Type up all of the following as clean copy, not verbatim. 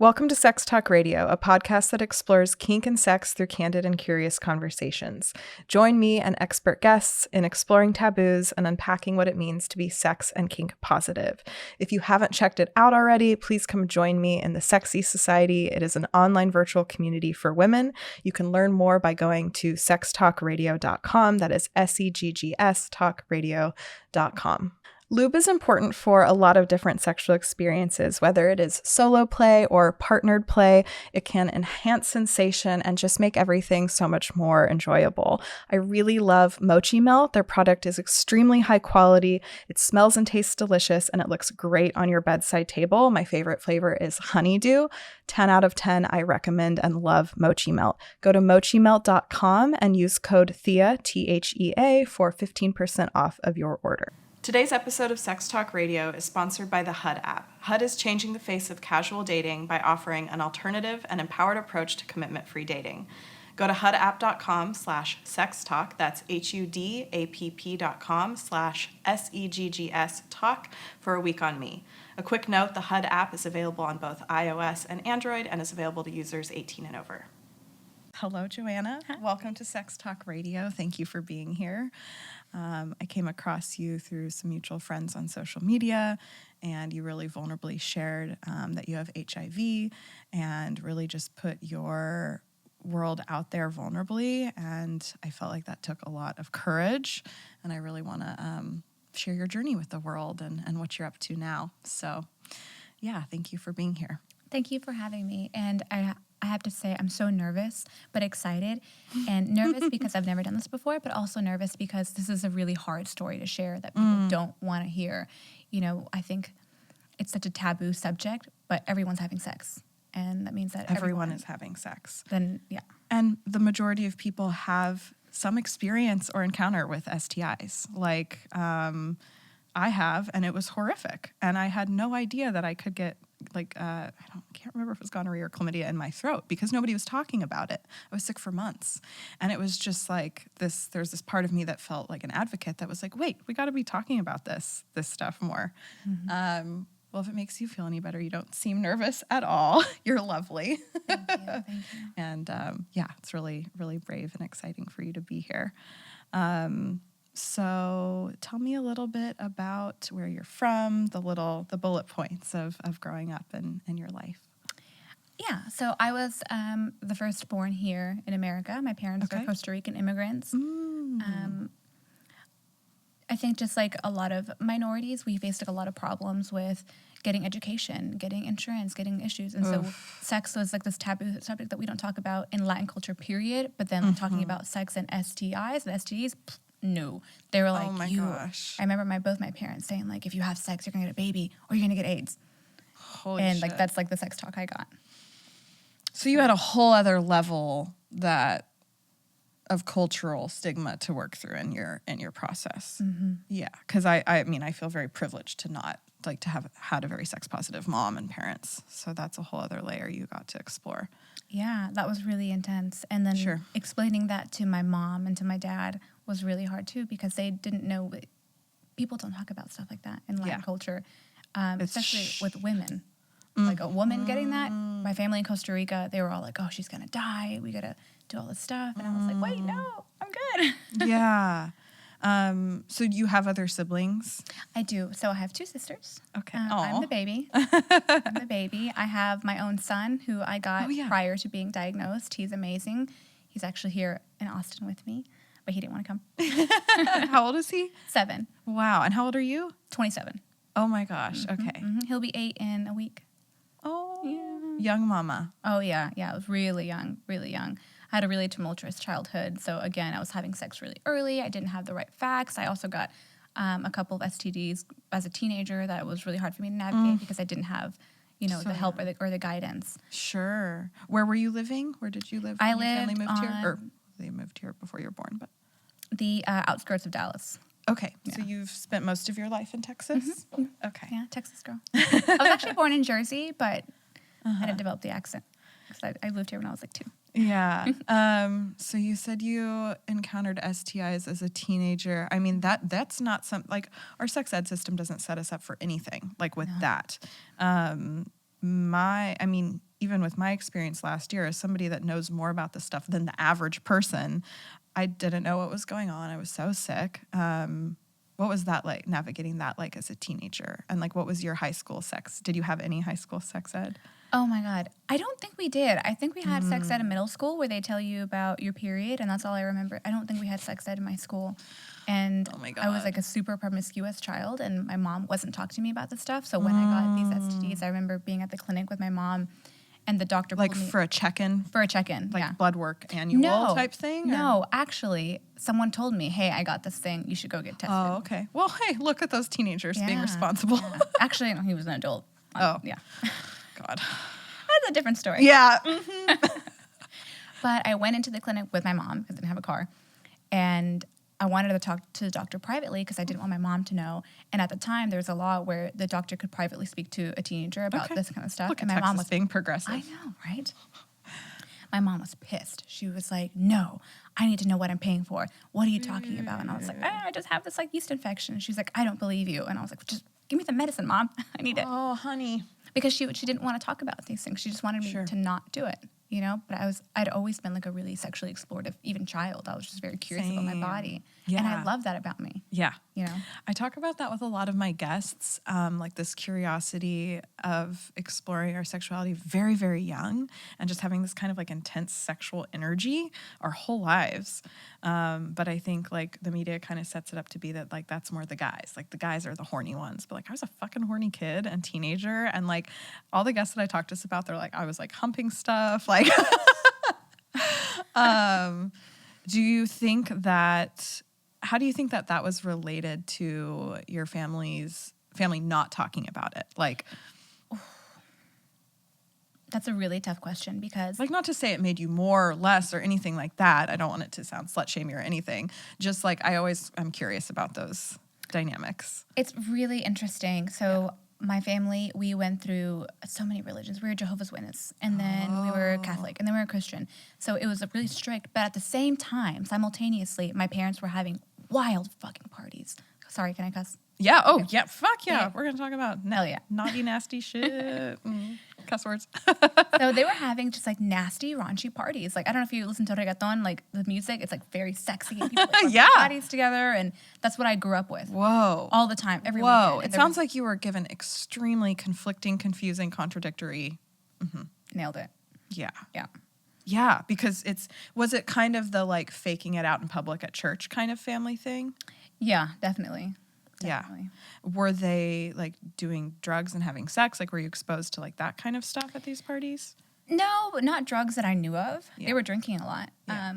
Welcome to Sex Talk Radio, a podcast that explores kink and sex through candid and curious conversations. Join me and expert guests in exploring taboos and unpacking what it means to be sex and kink positive. If you haven't checked it out already, please come join me in the Sexy Society. It is an online virtual community for women. You can learn more by going to sextalkradio.com. That is SEGGS talkradio.com. Lube is important for a lot of different sexual experiences, whether it is solo play or partnered play. It can enhance sensation and just make everything so much more enjoyable. I really love Mochi Melt. Their product is extremely high quality. It smells and tastes delicious, and it looks great on your bedside table. My favorite flavor is honeydew. 10 out of 10, I recommend and love Mochi Melt. Go to mochimelt.com and use code THEA, THEA, for 15% off of your order. Today's episode of Sex Talk Radio is sponsored by the HUD app. HUD is changing the face of casual dating by offering an alternative and empowered approach to commitment-free dating. Go to hudapp.com/sextalk, that's hudapp.com/SEGGS talk for a week on me. A quick note, the HUD app is available on both iOS and Android and is available to users 18 and over. Hello, Johanna. Hi. Welcome to Sex Talk Radio. Thank you for being here. I came across you through some mutual friends on social media, and you really vulnerably shared that you have HIV and really just put your world out there vulnerably. And I felt like that took a lot of courage, and I really want to share your journey with the world and what you're up to now. So, yeah, thank you for being here. Thank you for having me. And I have to say, I'm so nervous, but excited. And nervous because I've never done this before, but also nervous because this is a really hard story to share that people don't want to hear. You know, I think it's such a taboo subject, but everyone's having sex. And that means that everyone is having sex. Then, yeah. And the majority of people have some experience or encounter with STIs. Like, I have, and it was horrific. And I had no idea that I could get I can't remember if it was gonorrhea or chlamydia in my throat because nobody was talking about it. I was sick for months. And it was just like there's this part of me that felt like an advocate that was like, wait, we got to be talking about this stuff more. Mm-hmm. Well, if it makes you feel any better, you don't seem nervous at all. You're lovely. Thank you. And it's really, really brave and exciting for you to be here. So tell me a little bit about where you're from, the bullet points of growing up in your life. Yeah, so I was the firstborn here in America. My parents are Costa Rican immigrants. I think just like a lot of minorities, we faced like a lot of problems with getting education, getting insurance, getting issues. And so sex was like this taboo subject that we don't talk about in Latin culture, period. But then talking about sex and STIs and STDs, no. They were like, gosh. I remember both my parents saying, like, if you have sex, you're going to get a baby or you're going to get AIDS. Holy and, shit. like, that's, like, the sex talk I got. So you had a whole other level of cultural stigma to work through in your process. Mm-hmm. Yeah, because I mean, I feel very privileged to not, like, to have had a very sex-positive mom and parents. So that's a whole other layer you got to explore. Yeah, that was really intense. And then explaining that to my mom and to my dad was really hard too because they didn't know. People don't talk about stuff like that in Latin culture, especially with women. Like a woman getting that. My family in Costa Rica, they were all like, "Oh, she's gonna die. We gotta do all this stuff." And I was like, "Wait, no, I'm good." Yeah. So you have other siblings? I do. So I have two sisters. Okay. I'm the baby. I have my own son who I got prior to being diagnosed. He's amazing. He's actually here in Austin with me, but he didn't want to come. How old is he? 7. Wow. And how old are you? 27. Oh my gosh. Mm-hmm, okay. Mm-hmm. He'll be 8 in a week. Oh, yeah. Young mama. Oh, yeah. Yeah, I was really young, really young. I had a really tumultuous childhood. So, again, I was having sex really early. I didn't have the right facts. I also got a couple of STDs as a teenager that was really hard for me to navigate because I didn't have, the help or the guidance. Sure. Where were you living? Where did you live I when your family moved here? Or they moved here before you were born, but the outskirts of Dallas. Okay. Yeah. So you've spent most of your life in Texas? Mm-hmm. Okay. Yeah, Texas girl. I was actually born in Jersey, but I didn't develop the accent because I moved here when I was like 2. Yeah. So you said you encountered STIs as a teenager. I mean, that's not like our sex ed system doesn't set us up for anything like with that. even with my experience last year, as somebody that knows more about this stuff than the average person, I didn't know what was going on. I was so sick. What was that like, navigating that like as a teenager? And like, what was your high school sex? Did you have any high school sex ed? Oh my God. I don't think we did. I think we had sex ed in middle school where they tell you about your period, and that's all I remember. I don't think we had sex ed in my school. And oh my God. I was like a super promiscuous child, and my mom wasn't talking to me about this stuff. So when I got these STDs, I remember being at the clinic with my mom, and the doctor like pulled me, for a check-in? For a check-in, like yeah. blood work annual type thing? Or? No, actually, someone told me, hey, I got this thing. You should go get tested. Oh, okay. Well, hey, look at those teenagers being responsible. Yeah. Actually, no, he was an adult. Yeah. God. That's a different story. Yeah. But I went into the clinic with my mom because I didn't have a car. And I wanted to talk to the doctor privately because I didn't want my mom to know. And at the time, there was a law where the doctor could privately speak to a teenager about this kind of stuff. Look and at my Texas mom was being progressive. I know, right? My mom was pissed. She was like, no, I need to know what I'm paying for. What are you talking about? And I was like, I just have this like yeast infection. And she's like, I don't believe you. And I was like, just give me the medicine, Mom. I need it. Oh, honey. Because she didn't want to talk about these things. She just wanted me to not do it, you know? But I'd always been like a really sexually explorative, even child. I was just very curious about my body. Yeah. And I love that about me. Yeah. You know? I talk about that with a lot of my guests, like this curiosity of exploring our sexuality very, very young and just having this kind of like intense sexual energy our whole lives. But I think like the media kind of sets it up to be that like that's more the guys. Like the guys are the horny ones. But like I was a fucking horny kid and teenager, and like all the guests that I talked to us about, they're like, I was like humping stuff. Like do you think that how do you think that that was related to your family not talking about it? Like, that's a really tough question because... like, not to say it made you more or less or anything like that. I don't want it to sound slut-shamey or anything. Just, like, I'm curious about those dynamics. It's really interesting. So my family, we went through so many religions. We were Jehovah's Witness, and then we were Catholic, and then we were Christian. So it was really strict. But at the same time, simultaneously, my parents were having wild fucking parties. Sorry, can I cuss? Yeah. Oh, yeah. Fuck yeah. We're going to talk about yeah. naughty, nasty shit. Cuss words. So they were having just like nasty, raunchy parties. Like, I don't know if you listen to reggaeton, like the music, it's like very sexy. And people like their bodies together. And that's what I grew up with. Whoa. All the time. Every weekend. It sounds like you were given extremely conflicting, confusing, contradictory. Mm-hmm. Nailed it. Yeah. Yeah. Yeah, because was it kind of the like faking it out in public at church kind of family thing? Yeah, definitely. Yeah. Were they like doing drugs and having sex? Like were you exposed to like that kind of stuff at these parties? No, not drugs that I knew of. Yeah. They were drinking a lot. Yeah.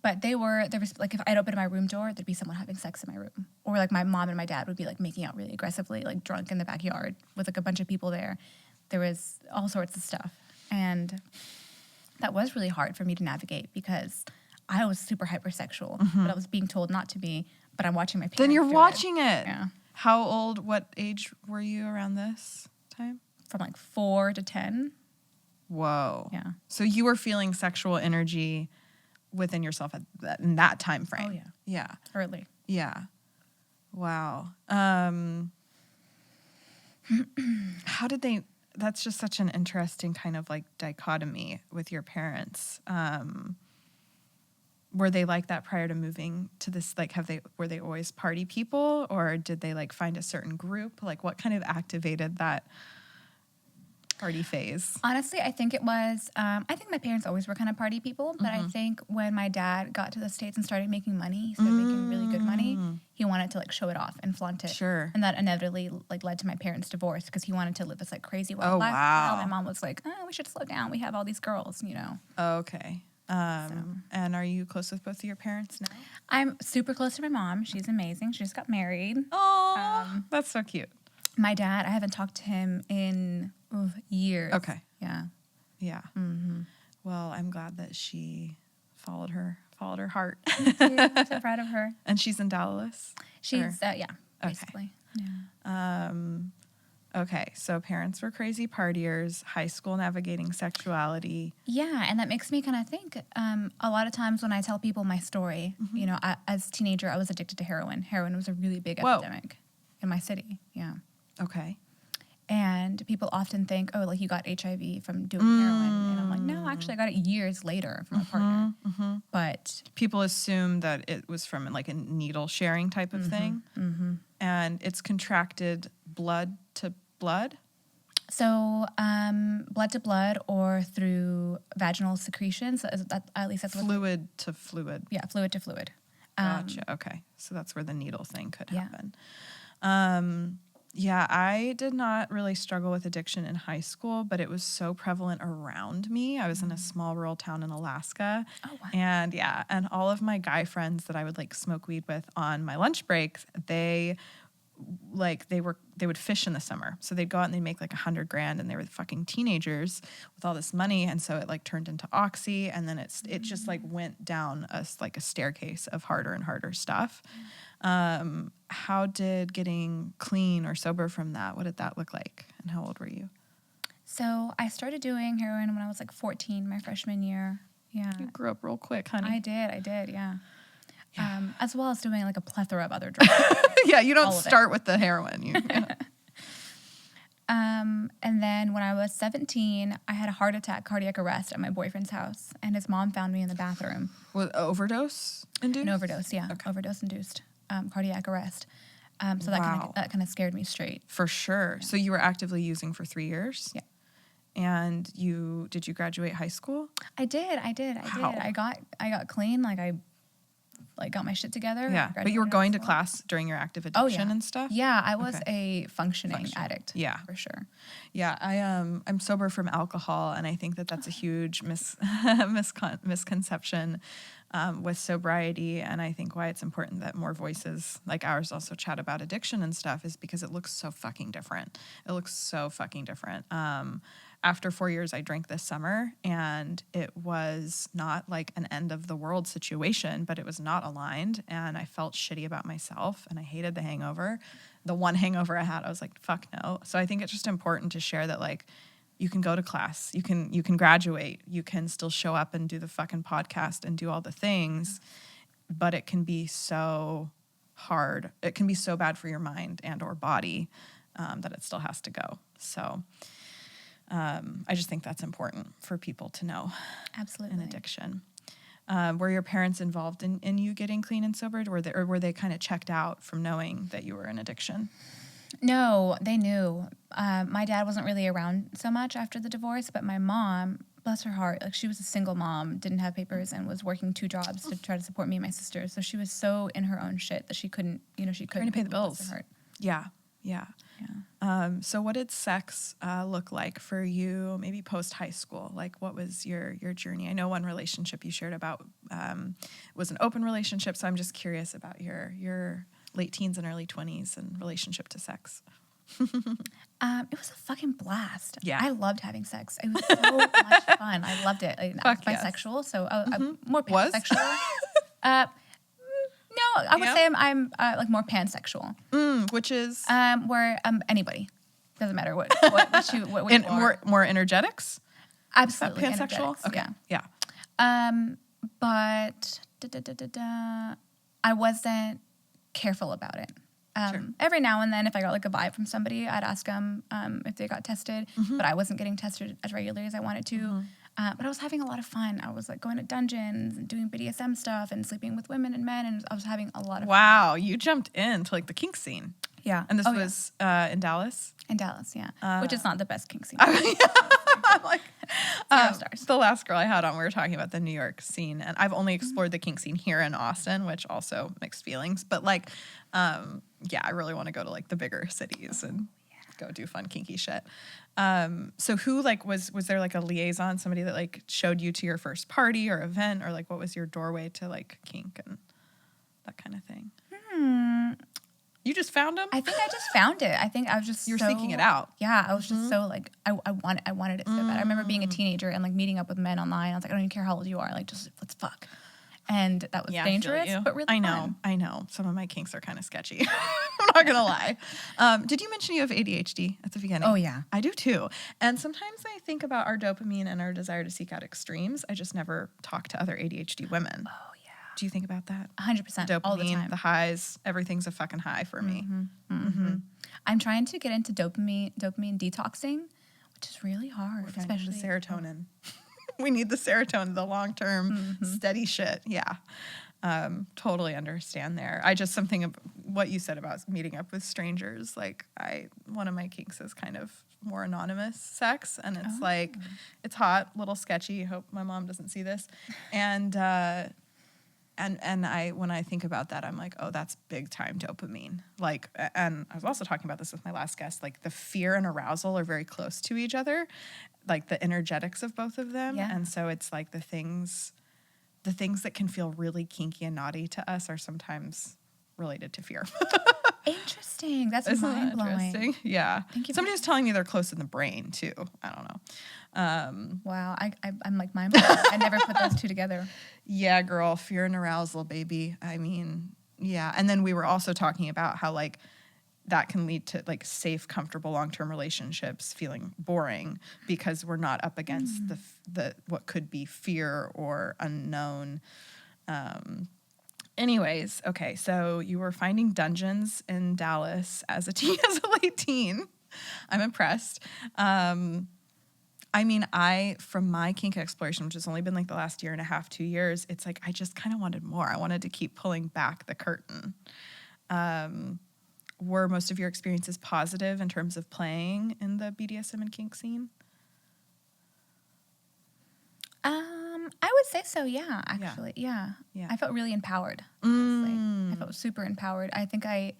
But there was like if I'd open my room door, there'd be someone having sex in my room. Or like my mom and my dad would be like making out really aggressively, like drunk in the backyard with like a bunch of people there. There was all sorts of stuff. And that was really hard for me to navigate because I was super hypersexual, but I was being told not to be, but I'm watching my parents. Then you're watching it. Yeah. How old, what age were you around this time? From like 4 to 10. Whoa. Yeah. So you were feeling sexual energy within yourself in that time frame. Oh, yeah. Yeah. Early. Yeah. Wow. How did they... That's just such an interesting kind of like dichotomy with your parents. Were they like that prior to moving to this? Like, were they always party people, or did they like find a certain group? Like, what kind of activated that party phase? Honestly, I think it was, I think my parents always were kind of party people, but I think when my dad got to the States and started making money, he started making really good money, he wanted to like show it off and flaunt it. Sure. And that inevitably like led to my parents' divorce because he wanted to live this like crazy wild lifestyle. My mom was like, we should slow down. We have all these girls, you know. Okay. And are you close with both of your parents now? I'm super close to my mom. She's amazing. She just got married. Oh, that's so cute. My dad, I haven't talked to him in years. Okay. Yeah. Yeah. Mm-hmm. Well, I'm glad that she followed her heart. Me too. I'm so proud of her. And she's in Dallas? She's, basically. Okay. Yeah. Okay, so parents were crazy partiers, high school navigating sexuality. Yeah, and that makes me kind of think, a lot of times when I tell people my story, you know, as a teenager, I was addicted to heroin. Heroin was a really big epidemic in my city, yeah. Okay. And people often think, oh, like you got HIV from doing heroin. And I'm like, no, actually I got it years later from a partner. But people assume that it was from like a needle sharing type of thing. And it's contracted blood to blood. So blood to blood or through vaginal secretions. At least that's fluid to fluid. Yeah, fluid to fluid. Gotcha. Okay. So that's where the needle thing could happen. Yeah, I did not really struggle with addiction in high school, but it was so prevalent around me. I was in a small rural town in Alaska. Oh, wow. And all of my guy friends that I would like smoke weed with on my lunch breaks, they would fish in the summer. So they'd go out and they'd make like $100,000 and they were fucking teenagers with all this money. And so it like turned into Oxy, and then it just like went down a staircase of harder and harder stuff. How did getting clean or sober from that, what did that look like? And how old were you? So I started doing heroin when I was like 14, my freshman year. Yeah. You grew up real quick, honey. I did, yeah. As well as doing like a plethora of other drugs. Yeah, you don't start with the heroin. And then when I was 17, I had a heart attack, cardiac arrest at my boyfriend's house, and his mom found me in the bathroom. Was overdose induced? An overdose, yeah. Okay. Overdose induced cardiac arrest. So that kind of scared me straight. For sure. Yeah. So you were actively using for 3 years? Yeah. And did you graduate high school? I did. Wow. I got clean. I got my shit together. Yeah, but you were going to class during your active addiction and stuff? Yeah, I was a functioning addict. Yeah. For sure. Yeah, I'm sober from alcohol, and I think that's a huge misconception with sobriety, and I think why it's important that more voices like ours also chat about addiction and stuff is because it looks so fucking different. After 4 years, I drank this summer, and it was not like an end of the world situation, but it was not aligned, and I felt shitty about myself, and I hated the hangover. The one hangover I had, I was like, fuck no. So I think it's just important to share that, like, you can go to class, you can graduate, you can still show up and do the fucking podcast and do all the things, but it can be so hard. It can be so bad for your mind and or body that it still has to go. So I just think that's important for people to know. Absolutely. In addiction. Were your parents involved in you getting clean and sober, or were they kind of checked out from knowing that you were in addiction? No, they knew. My dad wasn't really around so much after the divorce, but my mom, bless her heart, like she was a single mom, didn't have papers, and was working 2 jobs to try to support me and my sister. So she was so in her own shit that she couldn't pay the bills. Yeah. So what did sex look like for you, maybe post high school? Like, what was your journey? I know one relationship you shared about was an open relationship, so I'm just curious about your late teens and early 20s and relationship to sex. It was a fucking blast. Yeah. I loved having sex. It was so much fun. I loved it. I was bisexual, so I'm more pansexual. No, I would say I'm like more pansexual. Which is? Where anybody. Doesn't matter what you are. More energetics? Absolutely. Pansexual? Okay. Yeah. But I wasn't careful about it. Sure. Every now and then, if I got like a vibe from somebody, I'd ask them if they got tested, but I wasn't getting tested as regularly as I wanted to. But I was having a lot of fun. I was like going to dungeons and doing BDSM stuff and sleeping with women and men, and I was having a lot of fun. Wow, you jumped into like the kink scene. Yeah. And this was in Dallas? In Dallas, yeah. Which is not the best kink scene. I'm like, 0 stars. The last girl I had on, we were talking about the New York scene, and I've only explored the kink scene here in Austin, which also mixed feelings. But like, I really want to go to like the bigger cities and go do fun kinky shit. So who like was there like a liaison, somebody that like showed you to your first party or event, or like what was your doorway to like kink and that kind of thing? You just found him? I think I just found it. I think I was just you were seeking it out. Yeah, I was just so like I wanted it so bad. I remember being a teenager and like meeting up with men online. I was like, I don't even care how old you are. Like, just let's fuck. And that was dangerous, but really fun. I know. Some of my kinks are kind of sketchy. I'm not going to lie. Did you mention you have ADHD at the beginning? Oh, yeah. I do too. And sometimes I think about our dopamine and our desire to seek out extremes. I just never talk to other ADHD women. Oh, yeah. Do you think about that? 100%. Dopamine, all the time. The highs, everything's a fucking high for me. I'm trying to get into dopamine detoxing, which is really hard, especially the serotonin. We need the serotonin, the long-term steady shit. Yeah. Totally understand there. I just something of what you said about meeting up with strangers. Like one of my kinks is kind of more anonymous sex, and it's like, it's hot, little sketchy. Hope my mom doesn't see this. And when I think about that, I'm like, oh, that's big time dopamine. Like, and I was also talking about this with my last guest, like the fear and arousal are very close to each other, like the energetics of both of them. Yeah. And so it's like the things that can feel really kinky and naughty to us are sometimes related to fear. Interesting. That's mind-blowing. Interesting? Yeah. Somebody was telling me they're close in the brain too. I don't know. Wow. I'm like mind-blowing. I never put those two together. Yeah, girl. Fear and arousal, baby. I mean, yeah. And then we were also talking about how like that can lead to like safe, comfortable, long-term relationships feeling boring because we're not up against the what could be fear or unknown. Anyways, okay, so you were finding dungeons in Dallas as a late teen. I'm impressed. I mean, from my kink exploration, which has only been like the last year and a half, 2 years, it's like I just kind of wanted more. I wanted to keep pulling back the curtain. Were most of your experiences positive in terms of playing in the BDSM and kink scene? I would say so, yeah, actually. Yeah. I felt really empowered, honestly. I felt super empowered. I think I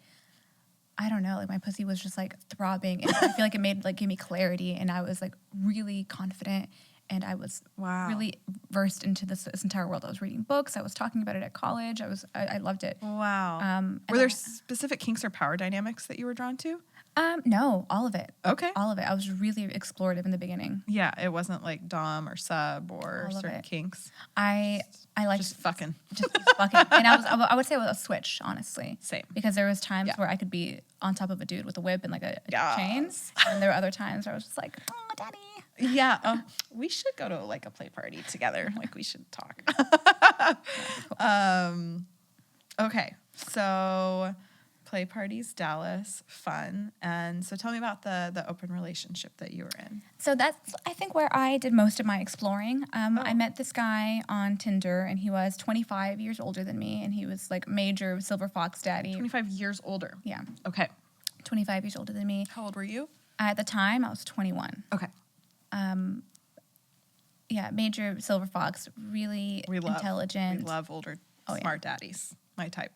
don't know, like my pussy was just like throbbing, and I feel like it gave me clarity, and I was like really confident, and I was really versed into this entire world. I was reading books, I was talking about it at college. I loved it. Wow. Were there specific kinks or power dynamics that you were drawn to? No, all of it. Okay. All of it. I was really explorative in the beginning. Yeah, it wasn't like dom or sub or certain kinks. I like just fucking. Just fucking. And I would say it was a switch, honestly. Same. Because there was times where I could be on top of a dude with a whip and like a chain, and there were other times where I was just like, oh, daddy. Yeah, we should go to like a play party together. Like we should talk. Okay, so play parties, Dallas, fun. And so tell me about the open relationship that you were in. So that's, I think, where I did most of my exploring. I met this guy on Tinder, and he was 25 years older than me, and he was like major silver fox daddy. 25 years older? Yeah. Okay. 25 years older than me. How old were you? At the time, I was 21. Okay. Yeah, major silver fox, really intelligent. We love older, smart daddies. My type.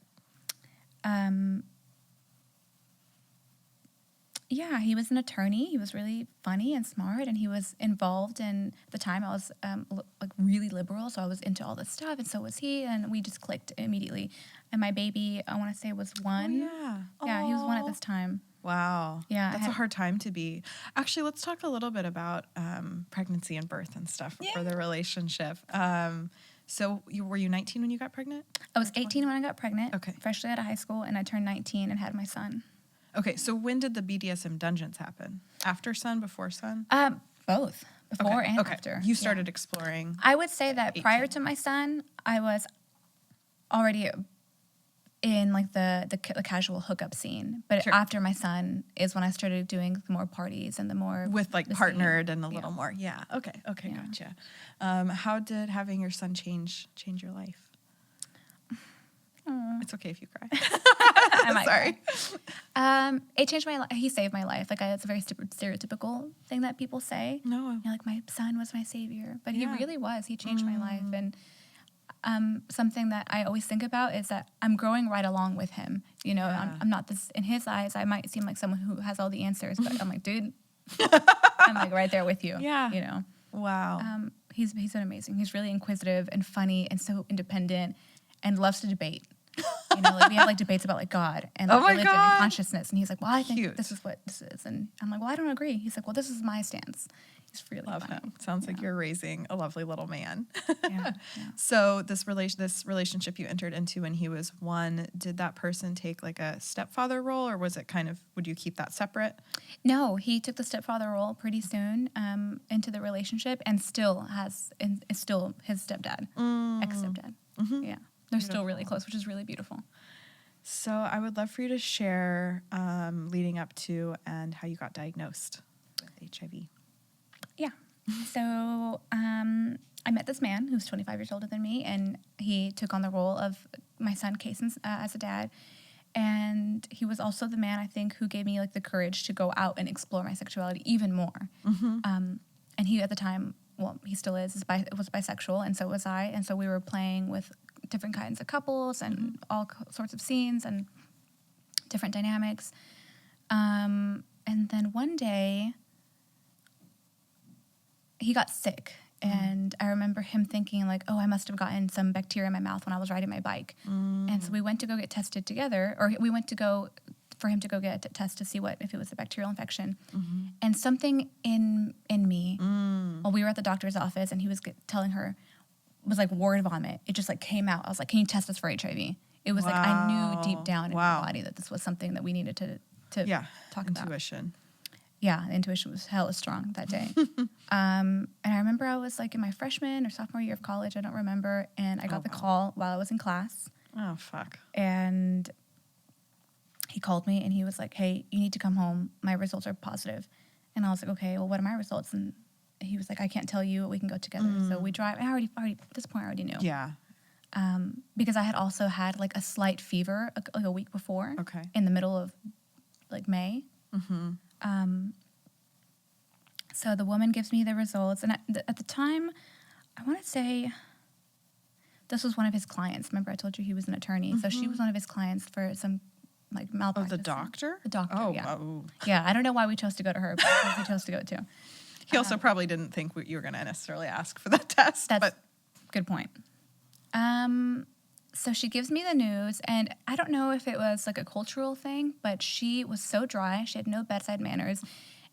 Yeah, he was an attorney. He was really funny and smart, and he was involved in, at the time I was like really liberal, so I was into all this stuff, and so was he, and we just clicked immediately. And my baby, I want to say, was 1. Oh, yeah. Yeah, he was 1 at this time. Wow. Yeah. That's a hard time to be. Actually, let's talk a little bit about pregnancy and birth and stuff for the relationship. So were you 19 when you got pregnant? I was 18 when I got pregnant. Okay. Freshly out of high school, and I turned 19 and had my son. Okay, so when did the BDSM dungeons happen? After son, before son? Both. Before and after. You started exploring. I would say that 18. Prior to my son, I was already in like the casual hookup scene. But after my son is when I started doing the more parties and the more... With like partnered and a little more. Yeah, okay, gotcha. How did having your son change your life? It's okay if you cry. I'm sorry. It changed my life. He saved my life. Like it's a very stereotypical thing that people say. No. You know, like my son was my savior, but he really was. He changed my life, and something that I always think about is that I'm growing right along with him. You know, I'm not this in his eyes. I might seem like someone who has all the answers, but I'm like, dude, I'm like right there with you. Yeah. You know. Wow. He's been amazing. He's really inquisitive and funny and so independent and loves to debate. You know, like we have like debates about like God and like religion and consciousness, and he's like, well, I think this is what this is, and I'm like, well, I don't agree. He's like, well, this is my stance. He's really love funny. him. Sounds like you're raising a lovely little man. Yeah. So this relationship you entered into when he was 1, did that person take like a stepfather role, or was it kind of, would you keep that separate? No, he took the stepfather role pretty soon into the relationship, and still is still his stepdad, ex-stepdad. Mm-hmm. Yeah. They're still really close, which is really beautiful. So I would love for you to share leading up to and how you got diagnosed with HIV. Yeah. So I met this man who's 25 years older than me, and he took on the role of my son, Kason, as a dad. And he was also the man, I think, who gave me like the courage to go out and explore my sexuality even more. And he, at the time, well, he still was bisexual, and so was I. And so we were playing with different kinds of couples and all sorts of scenes and different dynamics. And then one day, he got sick. And I remember him thinking like, oh, I must have gotten some bacteria in my mouth when I was riding my bike. And so we went to go get tested together, or we went to go for him to go get a test to see if it was a bacterial infection. And something in me, while we were at the doctor's office and he was telling her, was like word vomit. It just like came out. I was like, can you test us for HIV? It was like, I knew deep down in my body that this was something that we needed to talk about. Intuition. Yeah, the intuition was hella strong that day. And I remember I was like in my freshman or sophomore year of college, I don't remember, and I got the call while I was in class. Oh, fuck. And he called me and he was like, hey, you need to come home. My results are positive. And I was like, okay, well, what are my results? And he was like, I can't tell you. We can go together. So we drive. I already at this point, I already knew. Yeah. Because I had also had like a slight fever like a week before. Okay. In the middle of like May. So the woman gives me the results. And at the time, I want to say this was one of his clients. Remember I told you he was an attorney. So she was one of his clients for some like malpractice. Oh, the doctor? The doctor, yeah. Oh. Yeah, I don't know why we chose to go to her, but we chose to go to. He also probably didn't think you were going to necessarily ask for that test. That's a good point. So she gives me the news, and I don't know if it was like a cultural thing, but she was so dry. She had no bedside manners,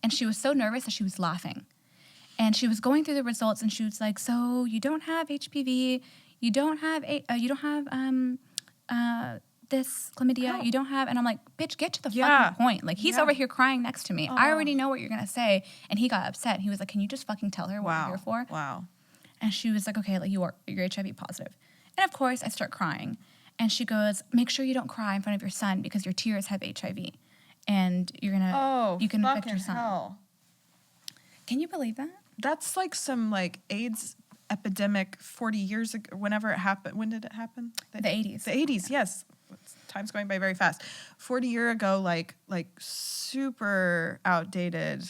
and she was so nervous that she was laughing. And she was going through the results, and she was like, "So you don't have HPV, you don't have this chlamydia, you don't have," and I'm like, "Bitch, get to the fucking point." Like, he's over here crying next to me. I already know what you're gonna say, and he got upset. He was like, "Can you just fucking tell her what we're here for?" Wow. And she was like, "Okay, like you're HIV positive." And of course, I start crying, and she goes, "Make sure you don't cry in front of your son because your tears have HIV, and you can infect your son." Hell. Can you believe that? That's like some like AIDS epidemic 40 years ago, whenever it happened. When did it happen? The 80s. The 80s, yes. Time's going by very fast. 40 years ago, like super outdated,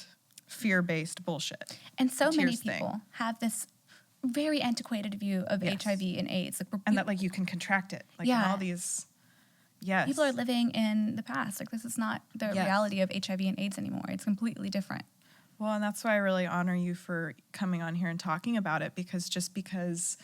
fear-based bullshit. And so many people have this very antiquated view of HIV and AIDS. Like, and that like you can contract it. Like in all these, people are living in the past. Like, this is not the reality of HIV and AIDS anymore. It's completely different. Well, and that's why I really honor you for coming on here and talking about it, because just because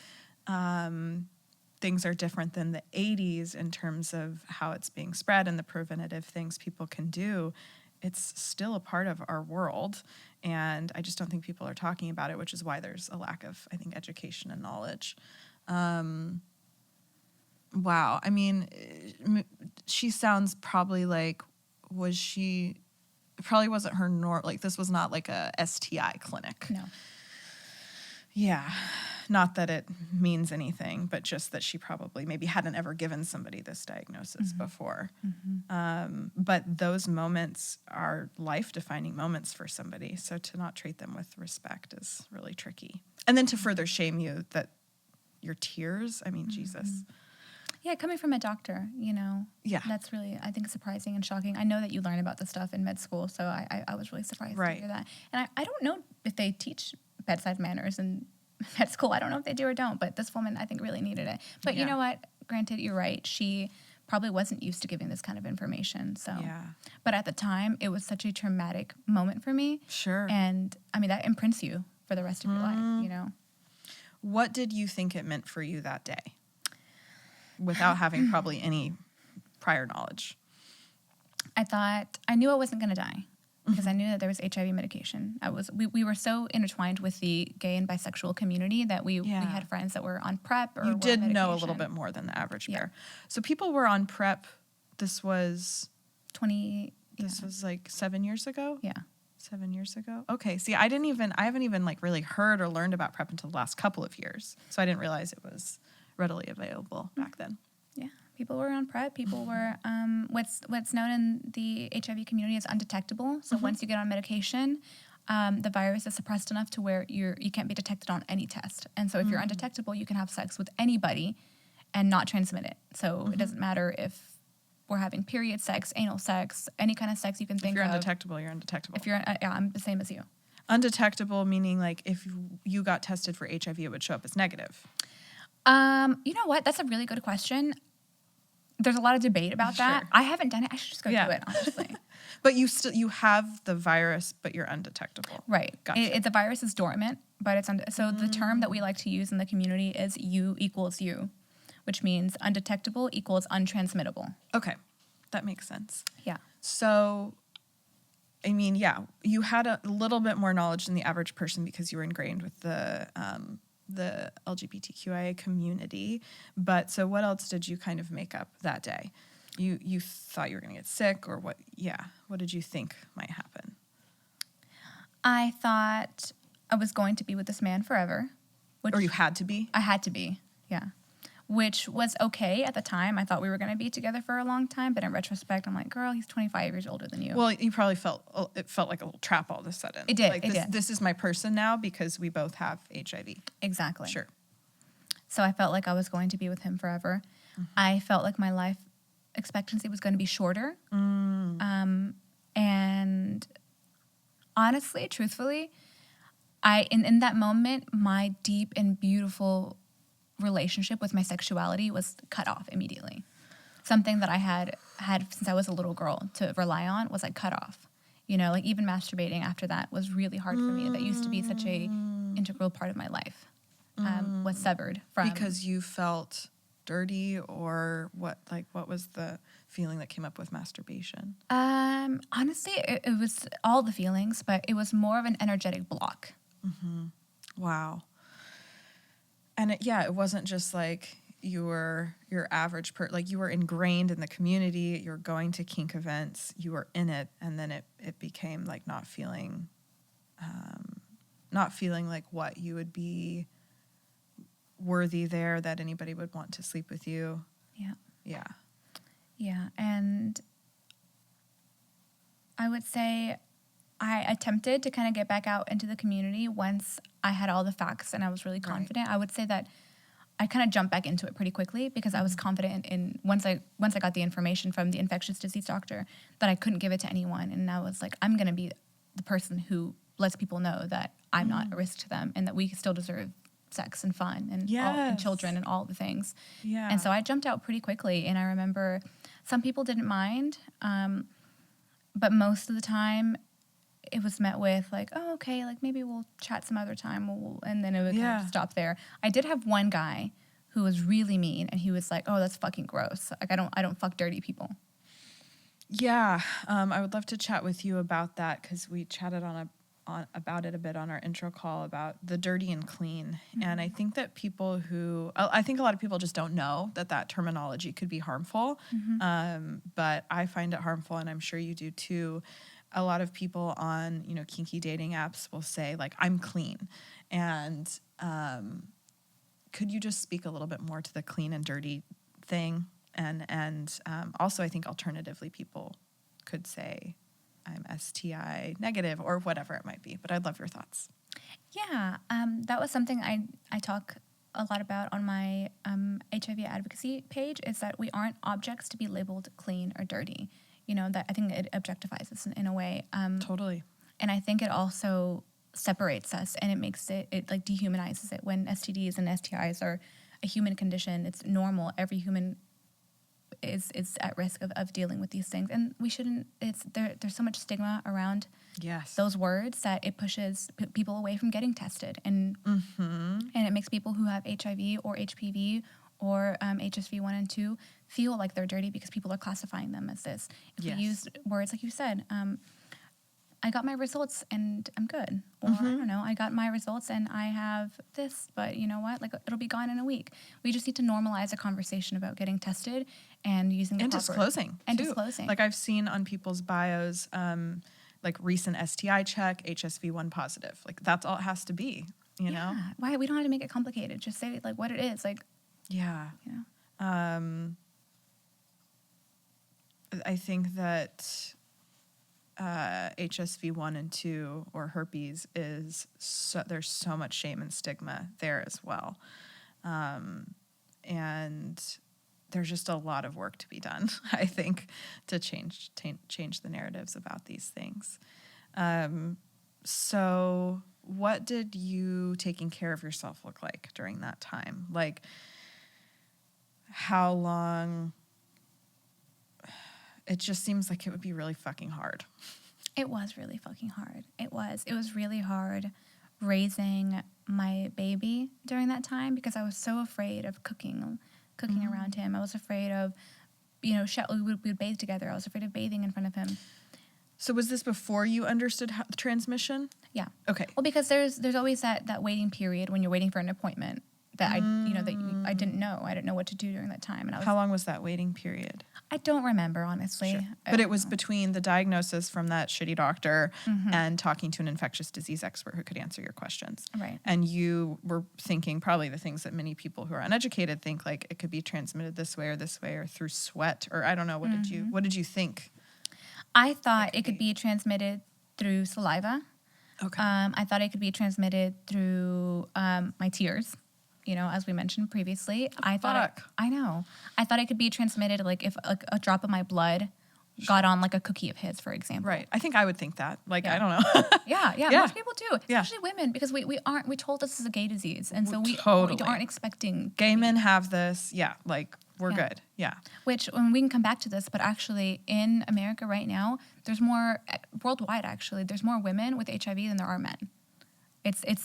things are different than the 80s in terms of how it's being spread and the preventative things people can do, it's still a part of our world. And I just don't think people are talking about it, which is why there's a lack of, I think, education and knowledge. Wow. I mean, she sounds probably like, it probably wasn't her like this was not like a STI clinic. No. Yeah. Not that it means anything, but just that she probably maybe hadn't ever given somebody this diagnosis before. But those moments are life-defining moments for somebody. So to not treat them with respect is really tricky. And then to further shame you that your tears, I mean, Jesus. Yeah, coming from a doctor, that's really, I think, surprising and shocking. I know that you learn about this stuff in med school, so I was really surprised to hear that. And I don't know if they teach bedside manners in med school. I don't know if they do or don't, but this woman, I think, really needed it. But you know what? Granted, you're right. She probably wasn't used to giving this kind of information. So, but at the time, it was such a traumatic moment for me. Sure. And, I mean, that imprints you for the rest of your life, What did you think it meant for you that day? Without having probably any prior knowledge. I knew I wasn't going to die because I knew that there was HIV medication. We were so intertwined with the gay and bisexual community that we had friends that were on PrEP or you did know a little bit more than the average bear. So people were on PrEP. This was This was like 7 years ago. Yeah. 7 years ago. Okay. See, I haven't even like really heard or learned about PrEP until the last couple of years. So I didn't realize it was readily available back then. Yeah, people were on PrEP. People were what's known in the HIV community as undetectable. So once you get on medication, the virus is suppressed enough to where you can't be detected on any test. And so if you're undetectable, you can have sex with anybody and not transmit it. So it doesn't matter if we're having period sex, anal sex, any kind of sex you can think of. If you're undetectable, you're undetectable. If you're, I'm the same as you. Undetectable meaning like if you got tested for HIV, it would show up as negative. You know what? That's a really good question. There's a lot of debate about that. I haven't done it. I should just go do it, honestly. But you have the virus, but you're undetectable. Right. Gotcha. The virus is dormant, but it's so the term that we like to use in the community is U equals U, which means undetectable equals untransmittable. Okay, that makes sense. Yeah. So, I mean, yeah, you had a little bit more knowledge than the average person because you were ingrained with the LGBTQIA community. But so what else did you kind of make up that day? You thought you were going to get sick or what? Yeah. What did you think might happen? I thought I was going to be with this man forever. Or you had to be? I had to be, yeah. Which was okay at the time. I thought we were going to be together for a long time, but in retrospect, I'm like, girl, he's 25 years older than you. Well, you probably felt like a little trap all of a sudden. It did. Like this is my person now because we both have HIV. Exactly. Sure. So I felt like I was going to be with him forever. I felt like my life expectancy was going to be shorter. And honestly, truthfully, in that moment, my deep and beautiful relationship with my sexuality was cut off immediately. Something that I had since I was a little girl to rely on was like cut off. You know, like even masturbating after that was really hard for me. That used to be such a integral part of my life. Was severed from. Because you felt dirty or what? Like what was the feeling that came up with masturbation? Honestly, it was all the feelings, but it was more of an energetic block. Wow. And it wasn't just like you were your average like you were ingrained in the community, you're going to kink events, you were in it, and then it became like not feeling like what you would be worthy there, that anybody would want to sleep with you. Yeah, and I would say I attempted to kind of get back out into the community once I had all the facts and I was really confident. Right. I would say that I kind of jumped back into it pretty quickly because I was confident in once I got the information from the infectious disease doctor that I couldn't give it to anyone, and I was like, I'm going to be the person who lets people know that I'm not a risk to them and that we still deserve sex and fun and, and children and all the things. Yeah. And so I jumped out pretty quickly, and I remember some people didn't mind, but most of the time it was met with like, oh, okay, like maybe we'll chat some other time, and then it would kind of stop there. I did have one guy who was really mean, and he was like, oh, that's fucking gross. Like I don't fuck dirty people. Yeah, I would love to chat with you about that because we chatted about it a bit on our intro call about the dirty and clean. And I think that I think a lot of people just don't know that terminology could be harmful. But I find it harmful, and I'm sure you do too. A lot of people on, kinky dating apps will say like, I'm clean. And could you just speak a little bit more to the clean and dirty thing? And also I think alternatively people could say I'm STI negative or whatever it might be, but I'd love your thoughts. Yeah, that was something I talk a lot about on my HIV advocacy page, is that we aren't objects to be labeled clean or dirty. That I think it objectifies us in a way. Totally. And I think it also separates us, and it makes it like dehumanizes it. When STDs and STIs are a human condition, it's normal. Every human is at risk of dealing with these things, and we shouldn't. There's so much stigma around those words that it pushes people away from getting tested, and it makes people who have HIV or HPV or HSV 1 and 2 feel like they're dirty because people are classifying them as this. If we use words like you said, I got my results and I'm good. Or I don't know, I got my results and I have this, but you know what? Like it'll be gone in a week. We just need to normalize a conversation about getting tested and using the proper... disclosing. And disclosing. Like I've seen on people's bios, like recent STI check, HSV 1 positive. Like that's all it has to be, you know? Why? We don't have to make it complicated. Just say like what it is. Like Yeah. Yeah. I think that HSV 1 and 2 or herpes there's so much shame and stigma there as well. And there's just a lot of work to be done, I think, to change the narratives about these things. So what did you taking care of yourself look like during that time? Like, how long? It just seems like it would be really fucking hard. It was really fucking hard. It was really hard raising my baby during that time because I was so afraid of cooking around him. I was afraid of, we would bathe together. I was afraid of bathing in front of him. So was this before you understood the transmission? Yeah. Okay. Well, because there's always that waiting period when you're waiting for an appointment that I didn't know. I didn't know what to do during that time. And how long was that waiting period? I don't remember, honestly. Sure. But it was between the diagnosis from that shitty doctor and talking to an infectious disease expert who could answer your questions. Right. And you were thinking probably the things that many people who are uneducated think, like it could be transmitted this way or through sweat, or I don't know. What did you think? I thought it could be transmitted through saliva. Okay. I thought it could be transmitted through my tears. As we mentioned previously, I thought it could be transmitted like if a drop of my blood got on like a cookie of his, for example. Right. I think I would think that. Like, yeah. I don't know. yeah. Most people do, especially women, because we told this is a gay disease, and so we aren't expecting gay men have this. Yeah, like we're good. Yeah. Which, when we can come back to this, but actually in America right now, there's more worldwide. Actually, there's more women with HIV than there are men. It's a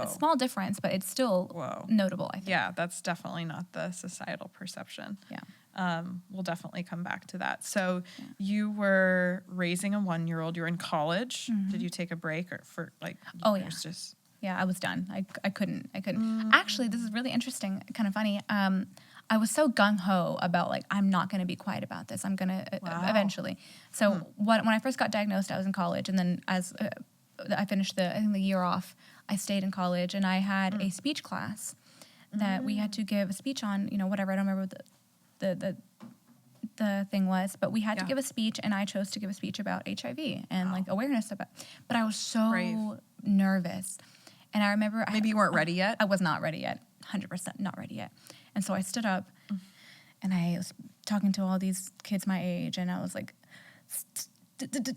small difference, but it's still notable, I think. Yeah, that's definitely not the societal perception. Yeah. We'll definitely come back to that. So you were raising a 1-year-old. You were in college. Mm-hmm. Did you take a break or for like? Oh, yeah. Yeah, I was done. I couldn't. Actually, this is really interesting, kind of funny. I was so gung-ho about, like, I'm not going to be quiet about this. I'm going to eventually. So when I first got diagnosed, I was in college, and then as I finished the year off, I stayed in college, and I had a speech class that we had to give a speech on, whatever. I don't remember what the thing was, but we had to give a speech, and I chose to give a speech about HIV and like awareness about it. But I was so nervous. And I remember maybe you weren't ready yet? I was not ready yet. 100% not ready yet. And so I stood up and I was talking to all these kids my age, and I was like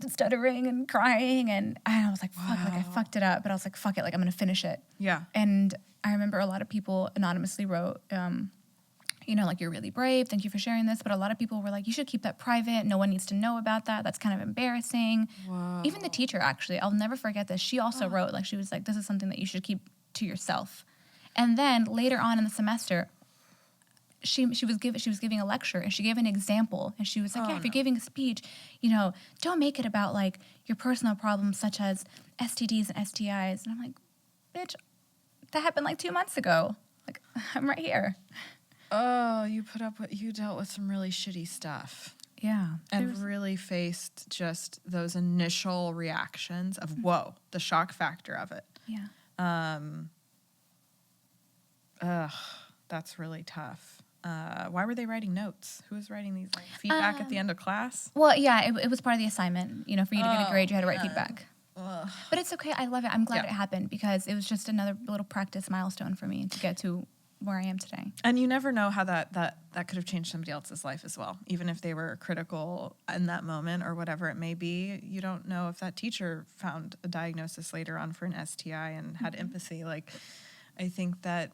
stuttering and crying, and I was like, fuck, like I fucked it up, but I was like, fuck it, like I'm going to finish it. Yeah. And I remember a lot of people anonymously wrote, like, you're really brave. Thank you for sharing this. But a lot of people were like, you should keep that private. No one needs to know about that. That's kind of embarrassing. Whoa. Even the teacher, actually, I'll never forget this. She also wrote, like, she was like, this is something that you should keep to yourself. And then later on in the semester, she was giving a lecture, and she gave an example, and she was like, if you're giving a speech, don't make it about like your personal problems such as STDs and STIs. And I'm like, bitch, that happened like 2 months ago. Like, I'm right here. Oh, you dealt with some really shitty stuff. Yeah. And really faced just those initial reactions of, whoa, the shock factor of it. Yeah. That's really tough. Why were they writing notes? Who was writing these, like, feedback at the end of class? Well, yeah, it was part of the assignment. For you to get a grade, you had to write feedback. Ugh. But it's okay. I love it. I'm glad it happened, because it was just another little practice milestone for me to get to where I am today. And you never know how that could have changed somebody else's life as well. Even if they were critical in that moment or whatever it may be, you don't know if that teacher found a diagnosis later on for an STI and had empathy. Like, I think that,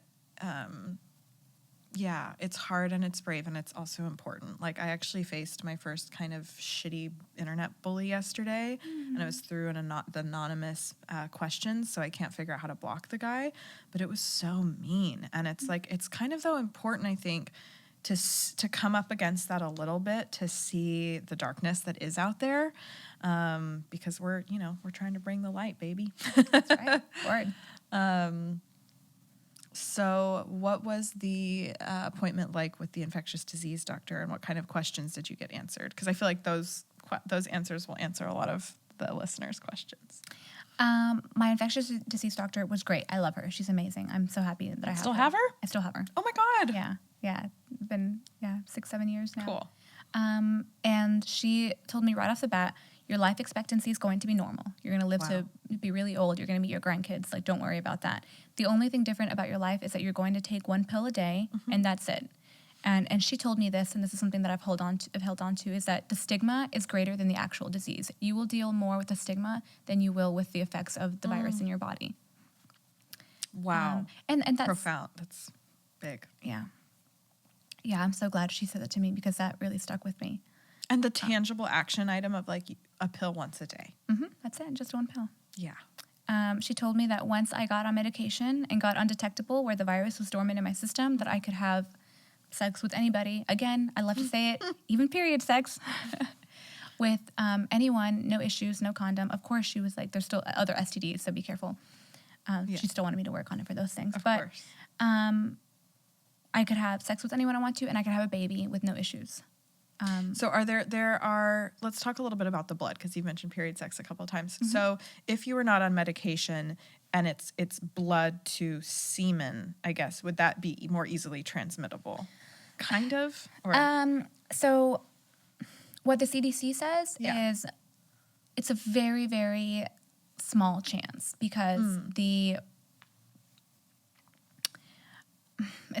it's hard and it's brave and it's also important. Like, I actually faced my first kind of shitty internet bully yesterday, and it was through the anonymous questions, so I can't figure out how to block the guy. But it was so mean, and it's like, it's kind of, though, important, I think, to come up against that a little bit, to see the darkness that is out there, because we're trying to bring the light, baby. That's right. Word. So what was the appointment like with the infectious disease doctor, and what kind of questions did you get answered? Because I feel like those answers will answer a lot of the listeners' questions. My infectious disease doctor was great. I love her. She's amazing. I'm so happy that I have her. Still have her? I still have her. Oh, my God. Yeah. Yeah. Been 6-7 years now. Cool. And she told me right off the bat, your life expectancy is going to be normal. You're going to live to be really old. You're going to meet your grandkids. Like, don't worry about that. The only thing different about your life is that you're going to take 1 pill a day, and that's it. And she told me this, and this is something that I've held on to, is that the stigma is greater than the actual disease. You will deal more with the stigma than you will with the effects of the virus in your body. Wow. And that's profound. That's big. Yeah. Yeah, I'm so glad she said that to me because that really stuck with me. And the tangible action item of like a pill once a day. That's it, just 1 pill. Yeah. She told me that once I got on medication and got undetectable where the virus was dormant in my system, that I could have sex with anybody. Again, I love to say it, even period sex. With anyone, no issues, no condom. Of course, she was like, there's still other STDs, so be careful. She still wanted me to work on it for those things. Of course. I could have sex with anyone I want to, and I could have a baby with no issues. So let's talk a little bit about the blood, because you've mentioned period sex a couple of times. So if you were not on medication and it's blood to semen, I guess, would that be more easily transmittable? Kind of? Or? So what the CDC says is it's a very, very small chance because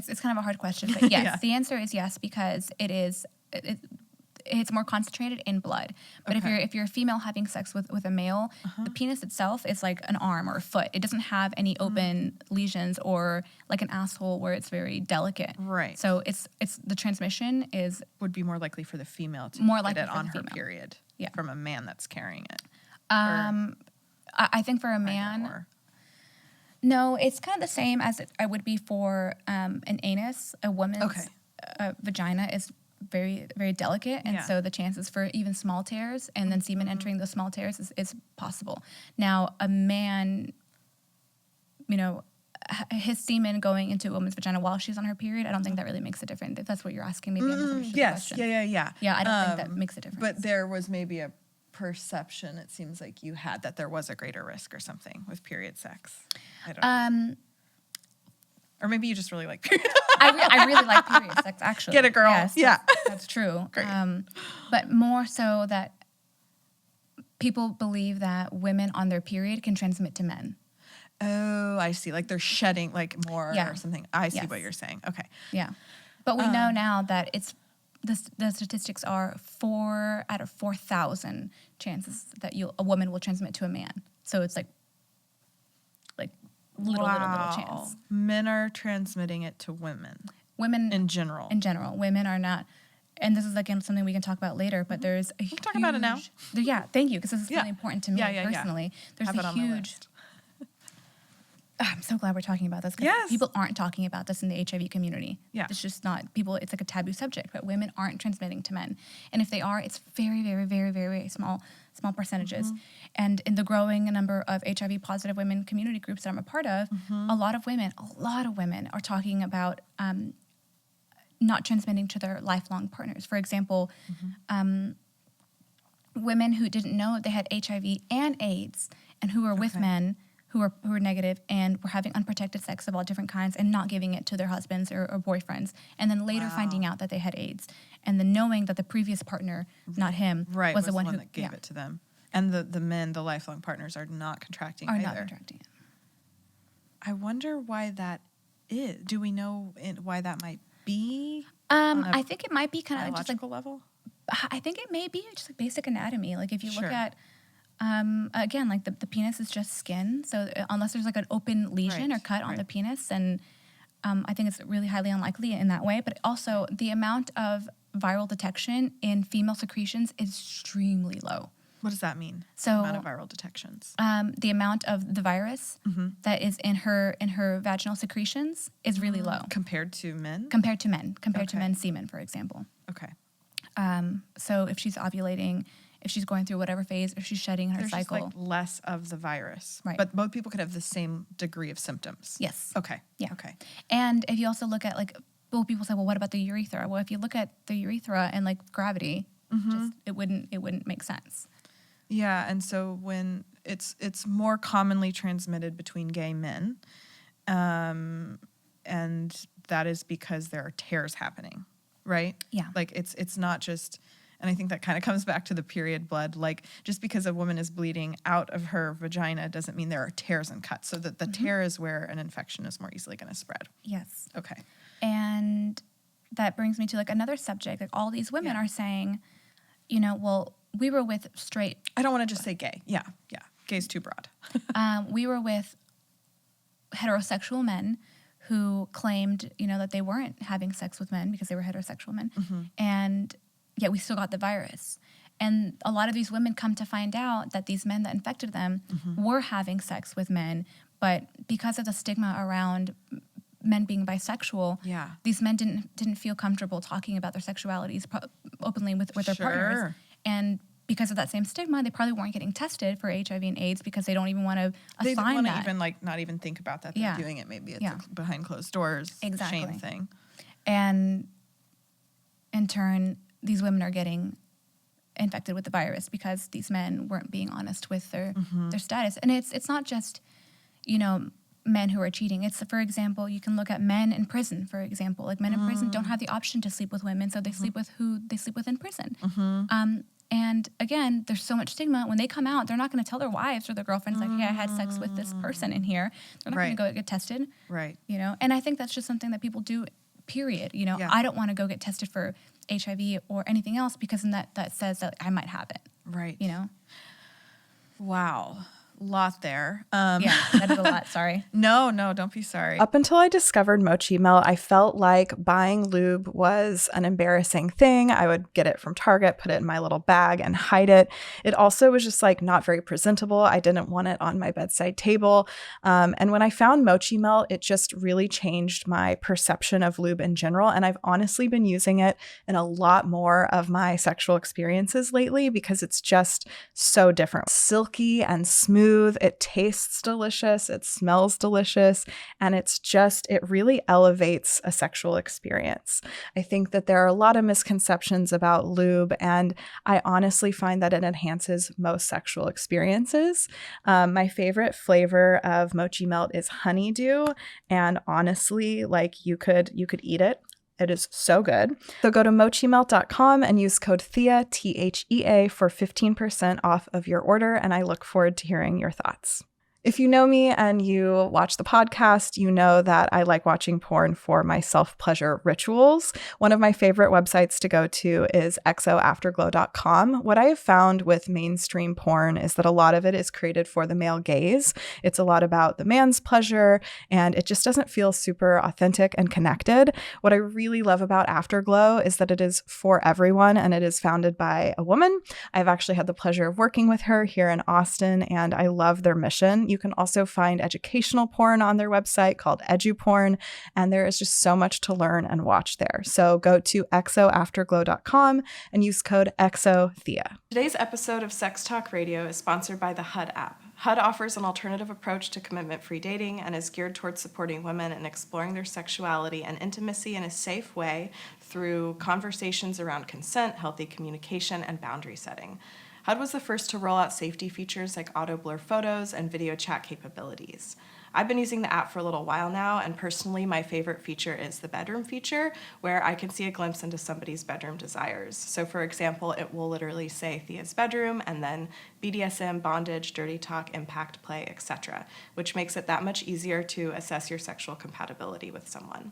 it's kind of a hard question, but yes, the answer is yes, because it's more concentrated in blood. But if you're a female having sex with a male, the penis itself is like an arm or a foot. It doesn't have any open lesions or like an asshole where it's very delicate. Right. So it's the transmission would be more likely for the female to more get likely it for on the her female. period. Yeah. From a man that's carrying it. I think for a man, no, it's kind of the same as it would be for an anus. A woman's vagina is very, very delicate, and so the chances for even small tears and then semen entering those small tears is possible. Now, a man, his semen going into a woman's vagina while she's on her period, I don't think that really makes a difference. If that's what you're asking, maybe I misunderstood the question. Yeah. Yeah, I don't think that makes a difference. But there was maybe a perception, it seems like you had, that there was a greater risk or something with period sex. I don't know. Or maybe you just really like period. I really like period sex, actually. Get it, girl. Yes, that's true. Great. But more so that people believe that women on their period can transmit to men. Oh, I see. Like they're shedding like more or something. I see what you're saying. Okay. Yeah. But we know now that the statistics are 4 out of 4,000 chances that a woman will transmit to a man. So it's like little chance. Men are transmitting it to women. Women in general. Women are not. And this is, again, something we can talk about later, but there's a huge... talk about it now. Yeah, thank you, because this is really important to me personally. There's Have a it on my huge... list. I'm so glad we're talking about this, because people aren't talking about this in the HIV community. Yeah. It's just not... it's like a taboo subject, but women aren't transmitting to men. And if they are, it's very, very, very, very, very small percentages. And in the growing number of HIV-positive women community groups that I'm a part of, a lot of women are talking about not transmitting to their lifelong partners. For example, women who didn't know they had HIV and AIDS and who were with men who were negative and were having unprotected sex of all different kinds and not giving it to their husbands or boyfriends, and then later finding out that they had AIDS, and then knowing that the previous partner, not him, was the one who that gave it to them. And the men, the lifelong partners, are not contracting either. Not contracting it. I wonder why that is. Do we know why that might be? I think it might be kind of biological just like level. I think it may be just like basic anatomy. Like if you look at, again, like the penis is just skin. So unless there's like an open lesion or cut on the penis, and I think it's really highly unlikely in that way. But also the amount of viral detection in female secretions is extremely low. What does that mean? So the amount of viral detections. The amount of the virus that is in her vaginal secretions is really low Compared to men? Compared to men's semen, for example. Okay. So if she's ovulating, if she's going through whatever phase, if she's shedding her cycle. There's just like less of the virus. Right. But both people could have the same degree of symptoms. Yes. Okay. Yeah. Okay. And if you also look at people say, well, what about the urethra? Well, if you look at the urethra and like gravity, just it wouldn't make sense. Yeah, and so when it's more commonly transmitted between gay men, and that is because there are tears happening, right? Yeah. Like it's not just, and I think that kind of comes back to the period blood. Like just because a woman is bleeding out of her vagina doesn't mean there are tears and cuts. So that the tear is where an infection is more easily going to spread. Yes. Okay. And that brings me to like another subject. Like all these women are saying, you know, well, we were with straight. I don't want to just say gay. Yeah. Gay's too broad. We were with heterosexual men who claimed, you know, that they weren't having sex with men because they were heterosexual men. And yet we still got the virus. And a lot of these women come to find out that these men that infected them were having sex with men, but because of the stigma around men being bisexual, these men didn't feel comfortable talking about their sexualities openly with their partners. And because of that same stigma, they probably weren't getting tested for HIV and AIDS because they don't even want to assign that. They want to even like not even think about that they're doing it. Maybe it's a behind closed doors shame thing. And in turn, these women are getting infected with the virus because these men weren't being honest with their status. And it's not just, you know, men who are cheating. It's, for example, you can look at men in prison, for example. Like men in prison don't have the option to sleep with women, so they sleep with who they sleep with in prison. And again, there's so much stigma. When they come out, they're not going to tell their wives or their girlfriends, like, hey, I had sex with this person in here. They're not going to go get tested. Right. You know? And I think that's just something that people do, period. You know, I don't want to go get tested for HIV or anything else because then that says that I might have it. Right. You know? Wow. Lot there. Yeah, that is a lot. Sorry. No, don't be sorry. Up until I discovered Mochi Melt, I felt like buying lube was an embarrassing thing. I would get it from Target, put it in my little bag and hide it. It also was just like not very presentable. I didn't want it on my bedside table. And when I found Mochi Melt, it just really changed my perception of lube in general. And I've honestly been using it in a lot more of my sexual experiences lately because it's just so different. Silky and smooth. It tastes delicious. It smells delicious. And it really elevates a sexual experience. I think that there are a lot of misconceptions about lube, and I honestly find that it enhances most sexual experiences. My favorite flavor of Mochi Melt is honeydew. And honestly, like you could eat it. It is so good. So go to mochimelt.com and use code THEA, THEA, for 15% off of your order, and I look forward to hearing your thoughts. If you know me and you watch the podcast, you know that I like watching porn for my self-pleasure rituals. One of my favorite websites to go to is xoafterglow.com. What I have found with mainstream porn is that a lot of it is created for the male gaze. It's a lot about the man's pleasure, and it just doesn't feel super authentic and connected. What I really love about Afterglow is that it is for everyone, and it is founded by a woman. I've actually had the pleasure of working with her here in Austin, and I love their mission. You can also find educational porn on their website called EduPorn, and there is just so much to learn and watch there. So go to xoafterglow.com and use code XOTHEA. Today's episode of Sex Talk Radio is sponsored by the HUD app. HUD offers an alternative approach to commitment-free dating and is geared towards supporting women in exploring their sexuality and intimacy in a safe way through conversations around consent, healthy communication, and boundary setting. HUD was the first to roll out safety features like auto blur photos and video chat capabilities. I've been using the app for a little while now, and personally, my favorite feature is the bedroom feature, where I can see a glimpse into somebody's bedroom desires. So for example, it will literally say Thea's bedroom, and then BDSM, bondage, dirty talk, impact play, etc., which makes it that much easier to assess your sexual compatibility with someone.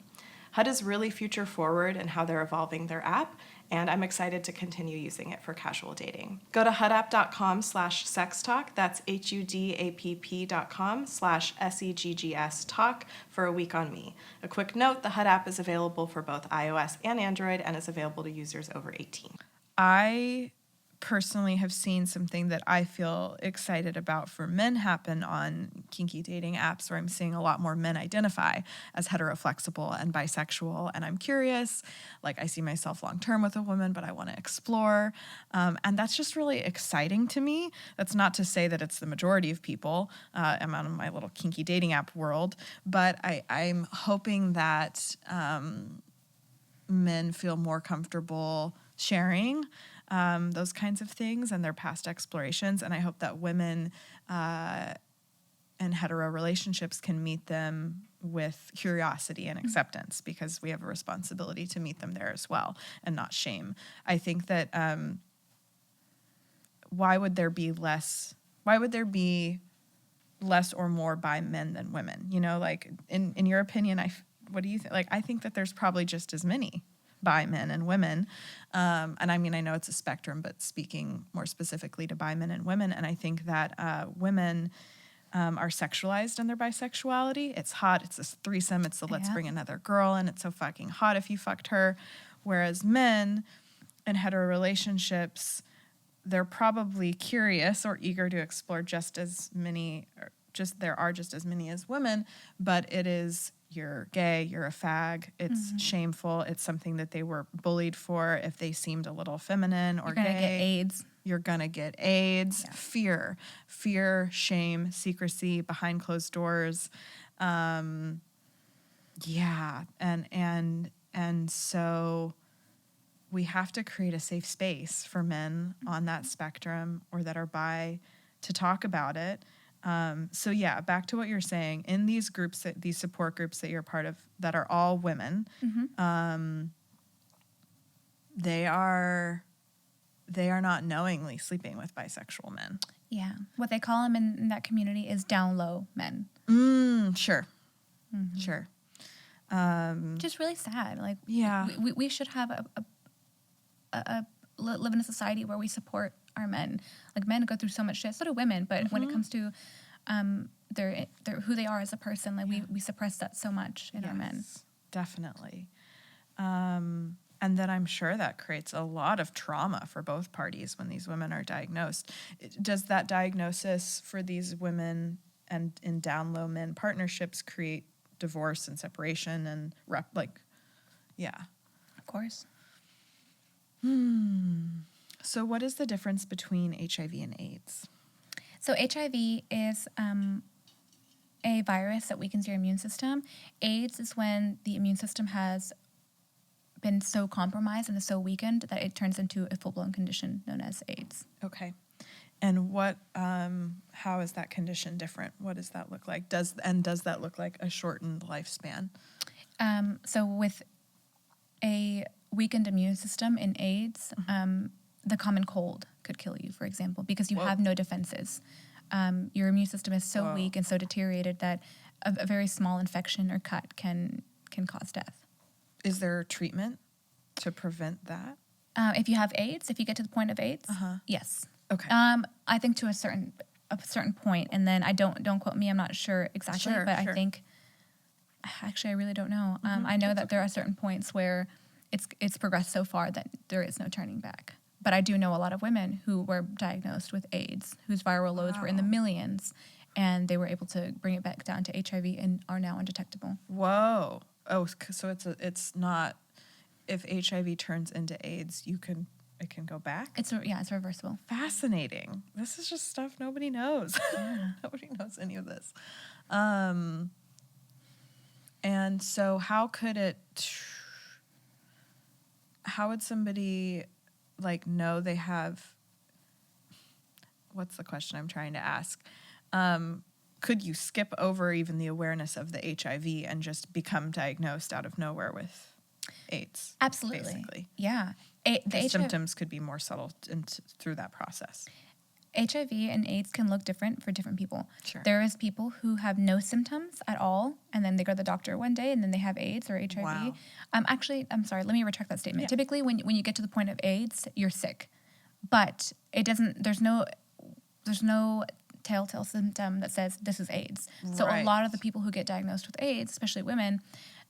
HUD is really future forward in how they're evolving their app, and I'm excited to continue using it for casual dating. Go to hudapp.com/sextalk, that's hudapp.com/SEGGS talk for a week on me. A quick note, the HUD app is available for both iOS and Android and is available to users over 18. I personally have seen something that I feel excited about for men happen on kinky dating apps, where I'm seeing a lot more men identify as heteroflexible and bisexual, and I'm curious, like I see myself long-term with a woman, but I want to explore, and that's just really exciting to me. That's not to say that it's the majority of people. I'm on my little kinky dating app world, but I'm hoping that men feel more comfortable sharing those kinds of things and their past explorations. And I hope that women in hetero relationships can meet them with curiosity and acceptance, because we have a responsibility to meet them there as well and not shame. I think that why would there be less or more bi men than women? You know, like in your opinion, what do you think? Like, I think that there's probably just as many bi men and women. And I mean, I know it's a spectrum, but speaking more specifically to bi men and women, and I think that women are sexualized in their bisexuality. It's hot. It's this threesome. It's the let's bring another girl in. It's so fucking hot if you fucked her. Whereas men in hetero relationships, they're probably curious or eager to explore just as many, there are just as many as women, but it is, you're gay, you're a fag, it's shameful, it's something that they were bullied for if they seemed a little feminine or you're gay. You're gonna get AIDS. You're gonna get AIDS, fear, shame, secrecy, behind closed doors. And so we have to create a safe space for men on that spectrum or that are bi to talk about it. So back to what you're saying. In these groups, these support groups that you're part of that are all women, they are not knowingly sleeping with bisexual men. Yeah. What they call them in that community is down low men. Sure. Just really sad. Like, we should have live in a society where we support our men. Like, men go through so much shit, so do women, but when it comes to their who they are as a person, like we suppress that so much in our men. Definitely. And then I'm sure that creates a lot of trauma for both parties when these women are diagnosed. Does that diagnosis for these women and in down low men partnerships create divorce and separation and Of course. So what is the difference between HIV and AIDS? So HIV is a virus that weakens your immune system. AIDS is when the immune system has been so compromised and is so weakened that it turns into a full-blown condition known as AIDS. Okay. And how is that condition different? What does that look like? Does that look like a shortened lifespan? So with a weakened immune system in AIDS, the common cold could kill you, for example, because you have no defenses. Your immune system is so weak and so deteriorated that a very small infection or cut can cause death. Is there treatment to prevent that? If you have AIDS, if you get to the point of AIDS, yes. Okay. I think to a certain point, and then I don't quote me, I'm not sure exactly, but I think actually I really don't know. I know that there are certain points where it's progressed so far that there is no turning back. But I do know a lot of women who were diagnosed with AIDS, whose viral loads were in the millions, and they were able to bring it back down to HIV and are now undetectable. Whoa. Oh, so it's not, if HIV turns into AIDS, it can go back? It's reversible. Fascinating. This is just stuff nobody knows. Yeah. Nobody knows any of this. And so how would somebody know they have, what's the question I'm trying to ask? Could you skip over even the awareness of the HIV and just become diagnosed out of nowhere with AIDS? Absolutely. Basically. Yeah. The symptoms could be more subtle through that process. HIV and AIDS can look different for different people. Sure. There is people who have no symptoms at all, and then they go to the doctor one day, and then they have AIDS or HIV. Wow. Actually, I'm sorry. Let me retract that statement. Yeah. Typically, when you get to the point of AIDS, you're sick, but it doesn't. There's no telltale symptom that says this is AIDS. So a lot of the people who get diagnosed with AIDS, especially women,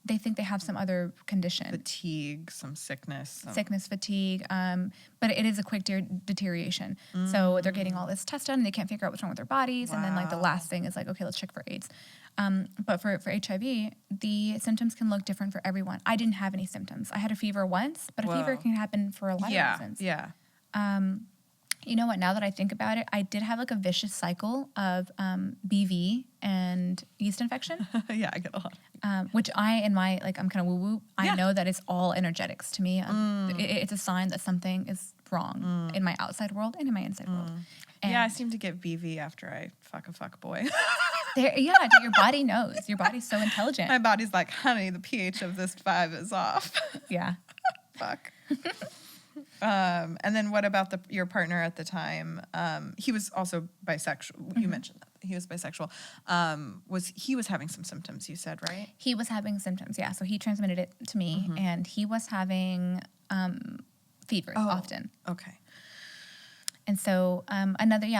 they think they have some other condition. Fatigue, some sickness. Fatigue. But it is a quick deterioration. So they're getting all this test done, and they can't figure out what's wrong with their bodies. Wow. And then the last thing is okay, let's check for AIDS. But for HIV, the symptoms can look different for everyone. I didn't have any symptoms. I had a fever once, but a fever can happen for a lot of reasons. Yeah. You know what? Now that I think about it, I did have a vicious cycle of BV and yeast infection. Yeah, I get a lot. Which I'm kind of woo-woo. I know that it's all energetics to me. It's a sign that something is wrong in my outside world and in my inside world. And I seem to get BV after I fuck a fuck boy. Your body knows. Your body's so intelligent. My body's like, honey, the pH of this 5 is off. Yeah. Fuck. And then what about your partner at the time? He was also bisexual. Mm-hmm. You mentioned that. He was bisexual. He was having some symptoms, you said, right? He was having symptoms, yeah. So he transmitted it to me, mm-hmm. and he was having fevers often. Okay. And so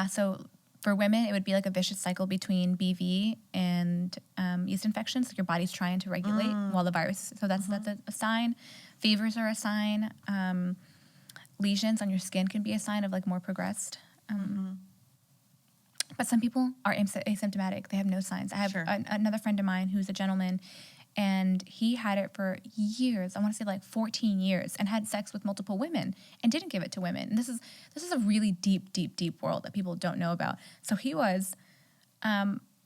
so for women, it would be like a vicious cycle between BV and yeast infections. So your body's trying to regulate while the virus. So that's a sign. Fevers are a sign. Lesions on your skin can be a sign of like more progressed. But some people are asymptomatic. They have no signs. I have another friend of mine who's a gentleman, and he had it for years. I want to say like 14 years, and had sex with multiple women and didn't give it to women. And this is a really deep world that people don't know about. So he was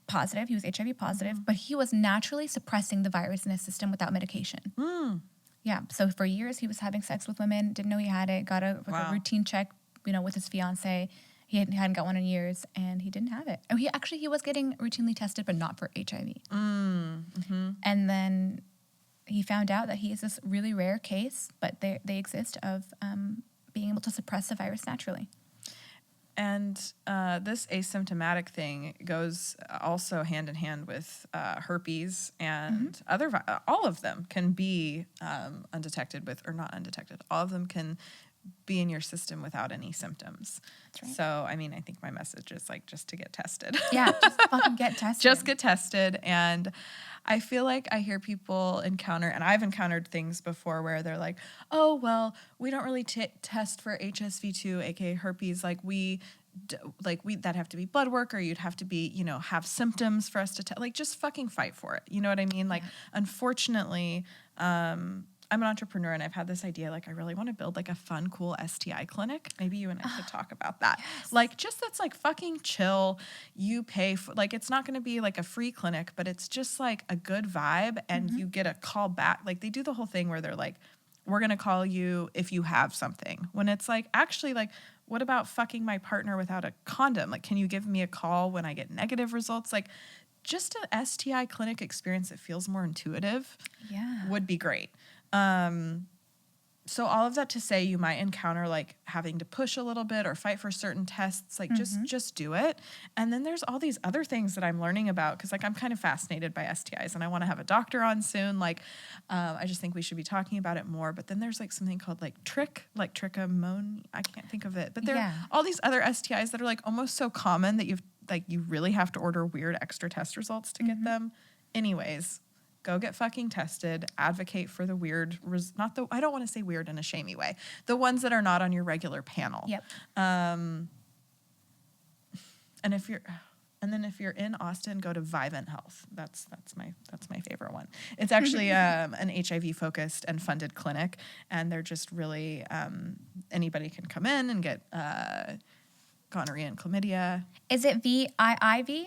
positive. He was HIV positive, but he was naturally suppressing the virus in his system without medication. Yeah. So for years he was having sex with women, didn't know he had it, got a routine check, with his fiance. He hadn't got one in years, and he didn't have it. Oh, he was getting routinely tested, but not for HIV. And then he found out that he is this really rare case, but they exist, of being able to suppress the virus naturally. And this asymptomatic thing goes also hand in hand with herpes and all of them can be undetected or not undetected. All of them can be in your system without any symptoms. That's right. So, I mean, I think my message is like just to get tested. Yeah, just fucking get tested. Just get tested. And I feel like I hear people encounter, and I've encountered things before where they're like, oh, well, we don't really test for HSV2, aka herpes. That'd have to be blood work, or you'd have to be, have symptoms for us to test. Like, just fucking fight for it. You know what I mean? Like, unfortunately, I'm an entrepreneur, and I've had this idea, like, I really want to build like a fun, cool STI clinic. Maybe you and I should talk about that. Yes. Like, just that's like fucking chill. You pay for, like, it's not going to be like a free clinic, but it's just like a good vibe, and you get a call back. Like, they do the whole thing where they're like, we're going to call you if you have something. When it's like, actually, like, what about fucking my partner without a condom? Like, can you give me a call when I get negative results? Like, just an STI clinic experience that feels more intuitive would be great. So all of that to say, you might encounter like having to push a little bit or fight for certain tests, like just do it. And then there's all these other things that I'm learning about, because like I'm kind of fascinated by STIs, and I want to have a doctor on soon. Like, I just think we should be talking about it more. But then there's like something called like trichomoniasis. I can't think of it, but there are all these other STIs that are like almost so common that you really have to order weird extra test results to get them. Anyways, go get fucking tested. Advocate for the weird, I don't want to say weird in a shamey way, the ones that are not on your regular panel. Yep. And if you're in Austin, go to Vivint Health. That's my favorite one. It's actually an HIV focused and funded clinic, and they're just really anybody can come in and get gonorrhea and chlamydia. Is it VIIV?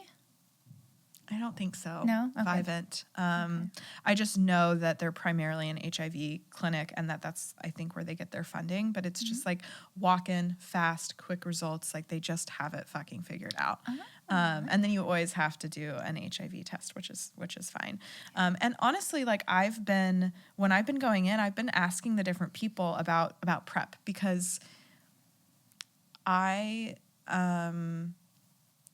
I don't think so. No? Okay. Vivint. I just know that they're primarily an HIV clinic, and that's, I think, where they get their funding. But it's just like walk-in, fast, quick results. Like, they just have it fucking figured out. And then you always have to do an HIV test, which is fine. And honestly, like, when I've been going in, I've been asking the different people about PrEP, because I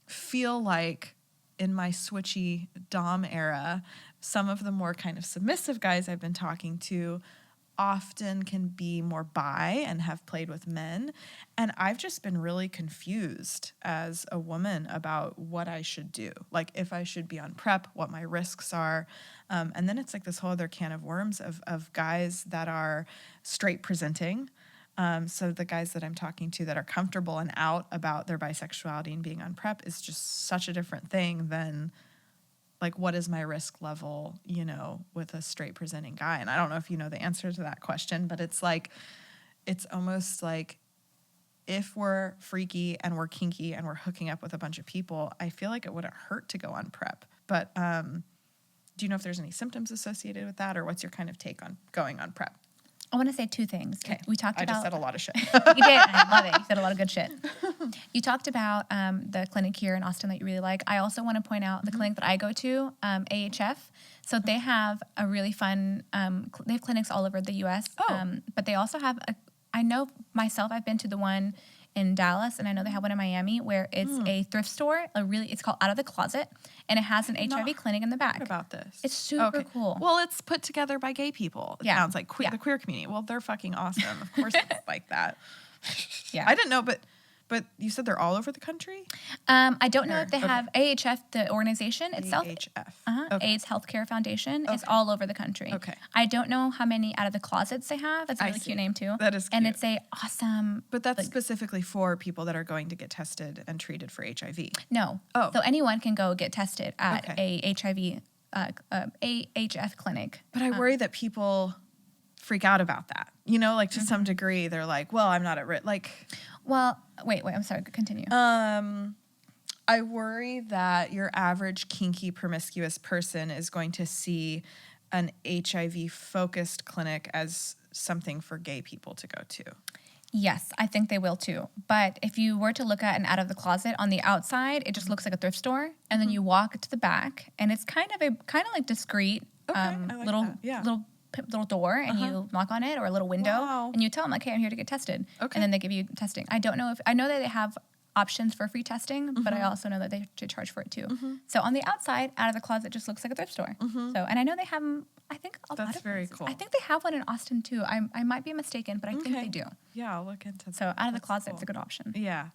feel like in my switchy dom era, some of the more kind of submissive guys I've been talking to often can be more bi and have played with men. And I've just been really confused as a woman about what I should do. Like, if I should be on PrEP, what my risks are. And then it's like this whole other can of worms of guys that are straight presenting. So the guys that I'm talking to that are comfortable and out about their bisexuality and being on PrEP is just such a different thing than, like, what is my risk level, with a straight presenting guy? And I don't know if you know the answer to that question, but it's like, it's almost like if we're freaky and we're kinky and we're hooking up with a bunch of people, I feel like it wouldn't hurt to go on PrEP. But do you know if there's any symptoms associated with that, or what's your kind of take on going on PrEP? I want to say two things. Okay. We talked about... I just said a lot of shit. You did. I love it. You said a lot of good shit. You talked about the clinic here in Austin that you really like. I also want to point out the clinic that I go to, AHF. So they have a really fun... they have clinics all over the U.S. But they also have... I know myself, I've been to the one in Dallas, and I know they have one in Miami where it's a thrift store. It's called Out of the Closet, and it has an HIV clinic in the back. What about this? It's super cool. Well, it's put together by gay people. It sounds like the queer community. Well, they're fucking awesome. Of course, it's like that. Yeah, I didn't know, but you said they're all over the country? I don't know if they have AHF, the organization itself. AHF. AIDS Healthcare Foundation is all over the country. Okay. I don't know how many Out of the Closets they have. That's a really cute name too. That is cute. And it's a awesome... But that's specifically for people that are going to get tested and treated for HIV. No. Oh. So anyone can go get tested at a HIV, AHF clinic. But I worry that people freak out about that. You know, like to some degree, they're like, well, I'm not at risk. Like... Well, wait, I'm sorry, continue. I worry that your average kinky, promiscuous person is going to see an HIV-focused clinic as something for gay people to go to. Yes, I think they will too. But if you were to look at an Out of the Closet on the outside, it just looks like a thrift store, and then you walk to the back, and it's kind of like discreet, little door, and you knock on it, or a little window, and you tell them like, hey, I'm here to get tested. Okay. And then they give you testing. I know that they have options for free testing, but I also know that they should charge for it too. So on the outside, Out of the Closet just looks like a thrift store. So, and I know they have them, I think a lot of That's very cool. I think they have one in Austin too. I might be mistaken, but I think they do. Yeah, I'll look into that. So Out of the Closet is a good option. Yeah.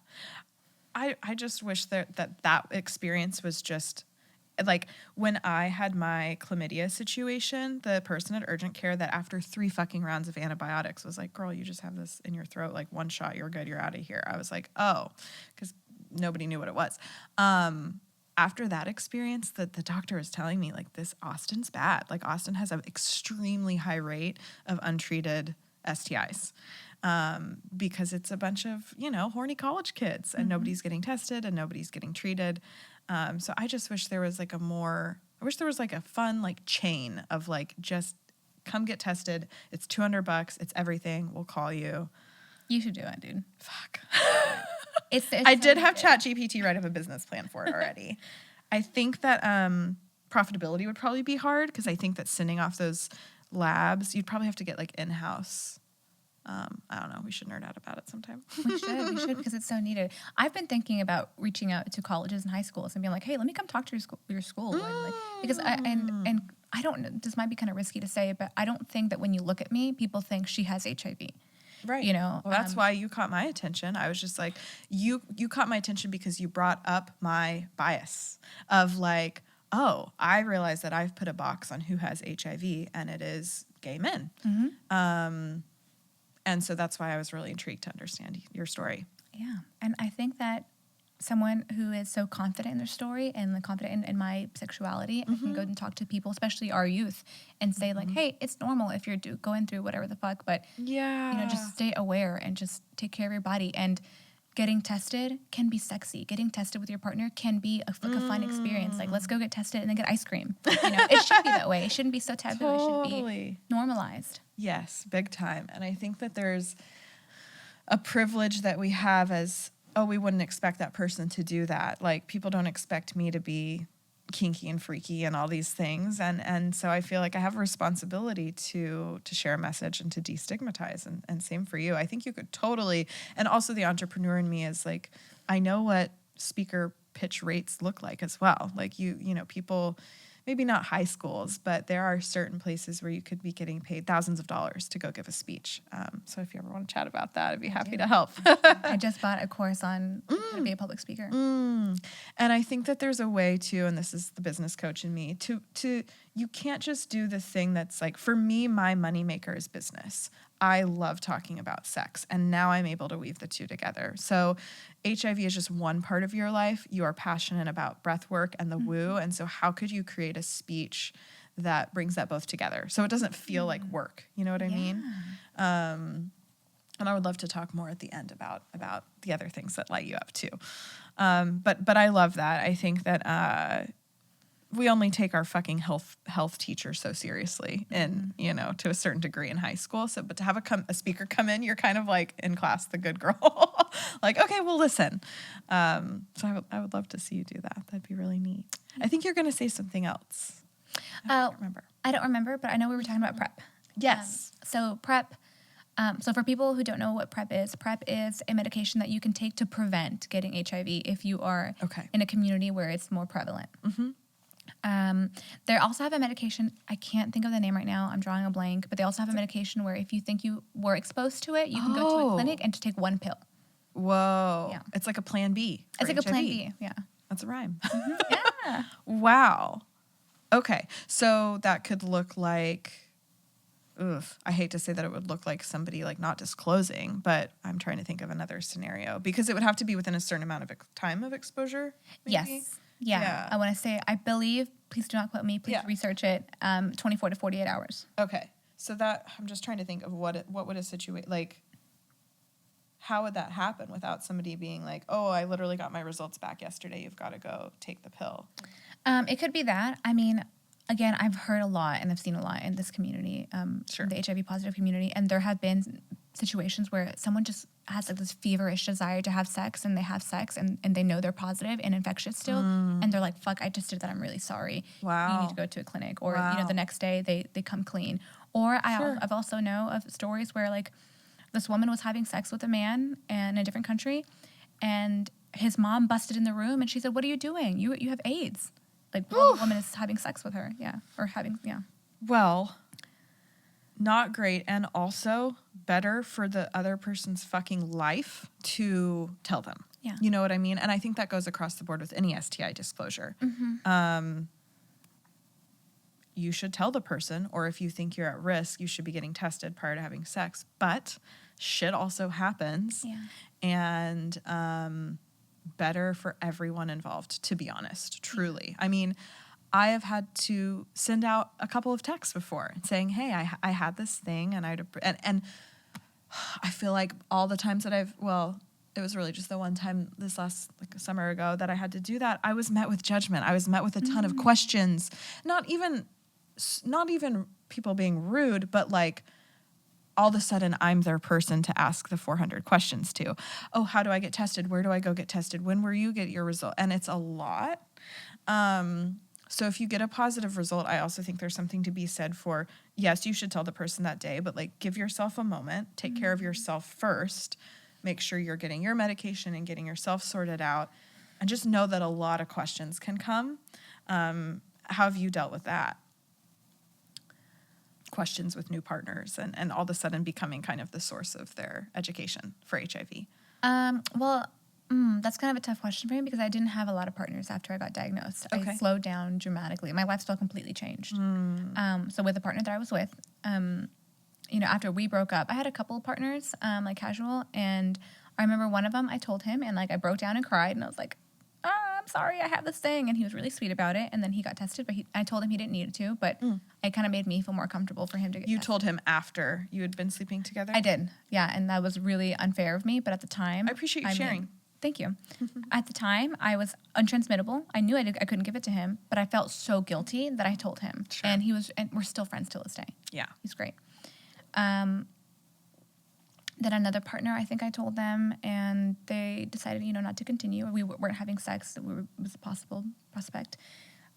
I just wish that experience was just... Like, when I had my chlamydia situation, the person at urgent care that after 3 fucking rounds of antibiotics was like, girl, you just have this in your throat, like 1 shot, you're good, you're out of here. I was like, oh, because nobody knew what it was. After that experience, the doctor was telling me, like, Austin's bad. Like, Austin has an extremely high rate of untreated STIs. Because it's a bunch of, horny college kids, and nobody's getting tested and nobody's getting treated. So I just wish there was like a fun like chain of like, just come get tested. It's $200. It's everything. We'll call you. You should do it, dude. Fuck. It's I did have ChatGPT write up a business plan for it already. I think that profitability would probably be hard, because I think that sending off those labs, you'd probably have to get like in-house. I don't know. We should nerd out about it sometime. We should, because it's so needed. I've been thinking about reaching out to colleges and high schools and being like, hey, let me come talk to your school. Because I don't know, this might be kind of risky to say, but I don't think that when you look at me, people think she has HIV. Right. Well, that's why you caught my attention. I was just like, you caught my attention because you brought up my bias of like, oh, I realize that I've put a box on who has HIV, and it is gay men. And so that's why I was really intrigued to understand your story. Yeah. And I think that someone who is so confident in their story and confident in my sexuality, I can go and talk to people, especially our youth, and say like, hey, it's normal if you're going through whatever the fuck, but just stay aware and just take care of your body. And getting tested can be sexy. Getting tested with your partner can be a fun experience. Like, let's go get tested and then get ice cream. It should be that way. It shouldn't be so taboo. It should be normalized. Yes, big time. And I think that there's a privilege that we have as, oh, we wouldn't expect that person to do that. Like, people don't expect me to be kinky and freaky and all these things. And so I feel like I have a responsibility to share a message and to destigmatize. And same for you. I think you could totally, and also the entrepreneur in me is like, I know what speaker pitch rates look like as well. Like people, maybe not high schools, but there are certain places where you could be getting paid thousands of dollars to go give a speech. So if you ever want to chat about that, I'd be happy to help. I just bought a course on how to be a public speaker. And I think that there's a way to, and this is the business coach in me, to you can't just do the thing that's like, for me, my moneymaker is business. I love talking about sex, and now I'm able to weave the two together. So HIV is just one part of your life. You are passionate about breath work and the woo, and so how could you create a speech that brings that both together so it doesn't feel like work? You know what I mean? And I would love to talk more at the end about the other things that light you up too. But I love that. I think that we only take our fucking health teacher so seriously and, you know, to a certain degree in high school. So, but to have a speaker come in, you're kind of like in class, the good girl, like, okay, well, listen. So I would love to see you do that. That'd be really neat. I think you're going to say something else. I don't remember. I don't remember, but I know we were talking about PrEP. Yes. So PrEP. So for people who don't know what PrEP is a medication that you can take to prevent getting HIV if you are in a community where it's more prevalent. They also have a medication, I can't think of the name right now, I'm drawing a blank, but they also have a medication where if you think you were exposed to it, you can go to a clinic and to take one pill. Whoa. Yeah. It's like a plan B. It's like HIV. A plan B, yeah. That's a rhyme. Yeah. Wow. Okay. So that could look like, I hate to say that it would look like somebody like not disclosing, but I'm trying to think of another scenario because it would have to be within a certain amount of time of exposure. Maybe? Yes. Yeah. I want to say, I believe, please do not quote me, please research it, 24 to 48 hours. Okay. So that, I'm just trying to think of what would a situation, like, how would that happen without somebody being like, oh, I literally got my results back yesterday, you've got to go take the pill? It could be that. I mean, again, I've heard a lot and I've seen a lot in this community, the HIV positive community, and there have been situations where someone just has like this feverish desire to have sex, and they have sex and they know they're positive and infectious still, and they're like, fuck, I just did that, I'm really sorry. Wow. You need to go to a clinic. Or, you know, the next day they come clean. Or I've also know of stories where like this woman was having sex with a man in a different country, and his mom busted in the room and she said, what are you doing? You have AIDS. Like, while the woman is having sex with her. Yeah. Or having, yeah. Well, not great. And also better for the other person's fucking life to tell them. Yeah. You know what I mean? And I think that goes across the board with any STI disclosure. You should tell the person, or if you think you're at risk, you should be getting tested prior to having sex. But shit also happens. Yeah. And better for everyone involved, to be honest, truly. I mean, I have had to send out a couple of texts before saying, hey, I had this thing, and I feel like all the times that it was really just the one time this last like a summer ago that I had to do that, I was met with judgment. I was met with a ton of questions, not even people being rude, but like, all of a sudden I'm their person to ask the 400 questions to. Oh, how do I get tested? Where do I go get tested? When will you get your result? And it's a lot. So if you get a positive result, I also think there's something to be said for, yes, you should tell the person that day, but like give yourself a moment, take care of yourself first, make sure you're getting your medication and getting yourself sorted out, and just know that a lot of questions can come. How have you dealt with that? Questions with new partners and all of a sudden becoming kind of the source of their education for HIV? That's kind of a tough question for me because I didn't have a lot of partners after I got diagnosed. Okay. I slowed down dramatically. My lifestyle completely changed. So with the partner that I was with, you know, after we broke up, I had a couple of partners, like casual, and I remember one of them, I told him, and like I broke down and cried, and I was like, I'm sorry, I have this thing. And he was really sweet about it. And then he got tested, but I told him he didn't need it to, but it kind of made me feel more comfortable for him to get tested. You told him after you had been sleeping together? I did, yeah. And that was really unfair of me. But at the time... I appreciate you sharing. Thank you. At the time, I was untransmittable. I knew I couldn't give it to him, but I felt so guilty that I told him. Sure. And we're still friends till this day. Yeah. He's great. Then another partner, I think I told them, and they decided, you know, not to continue. We weren't having sex. It was a possible prospect.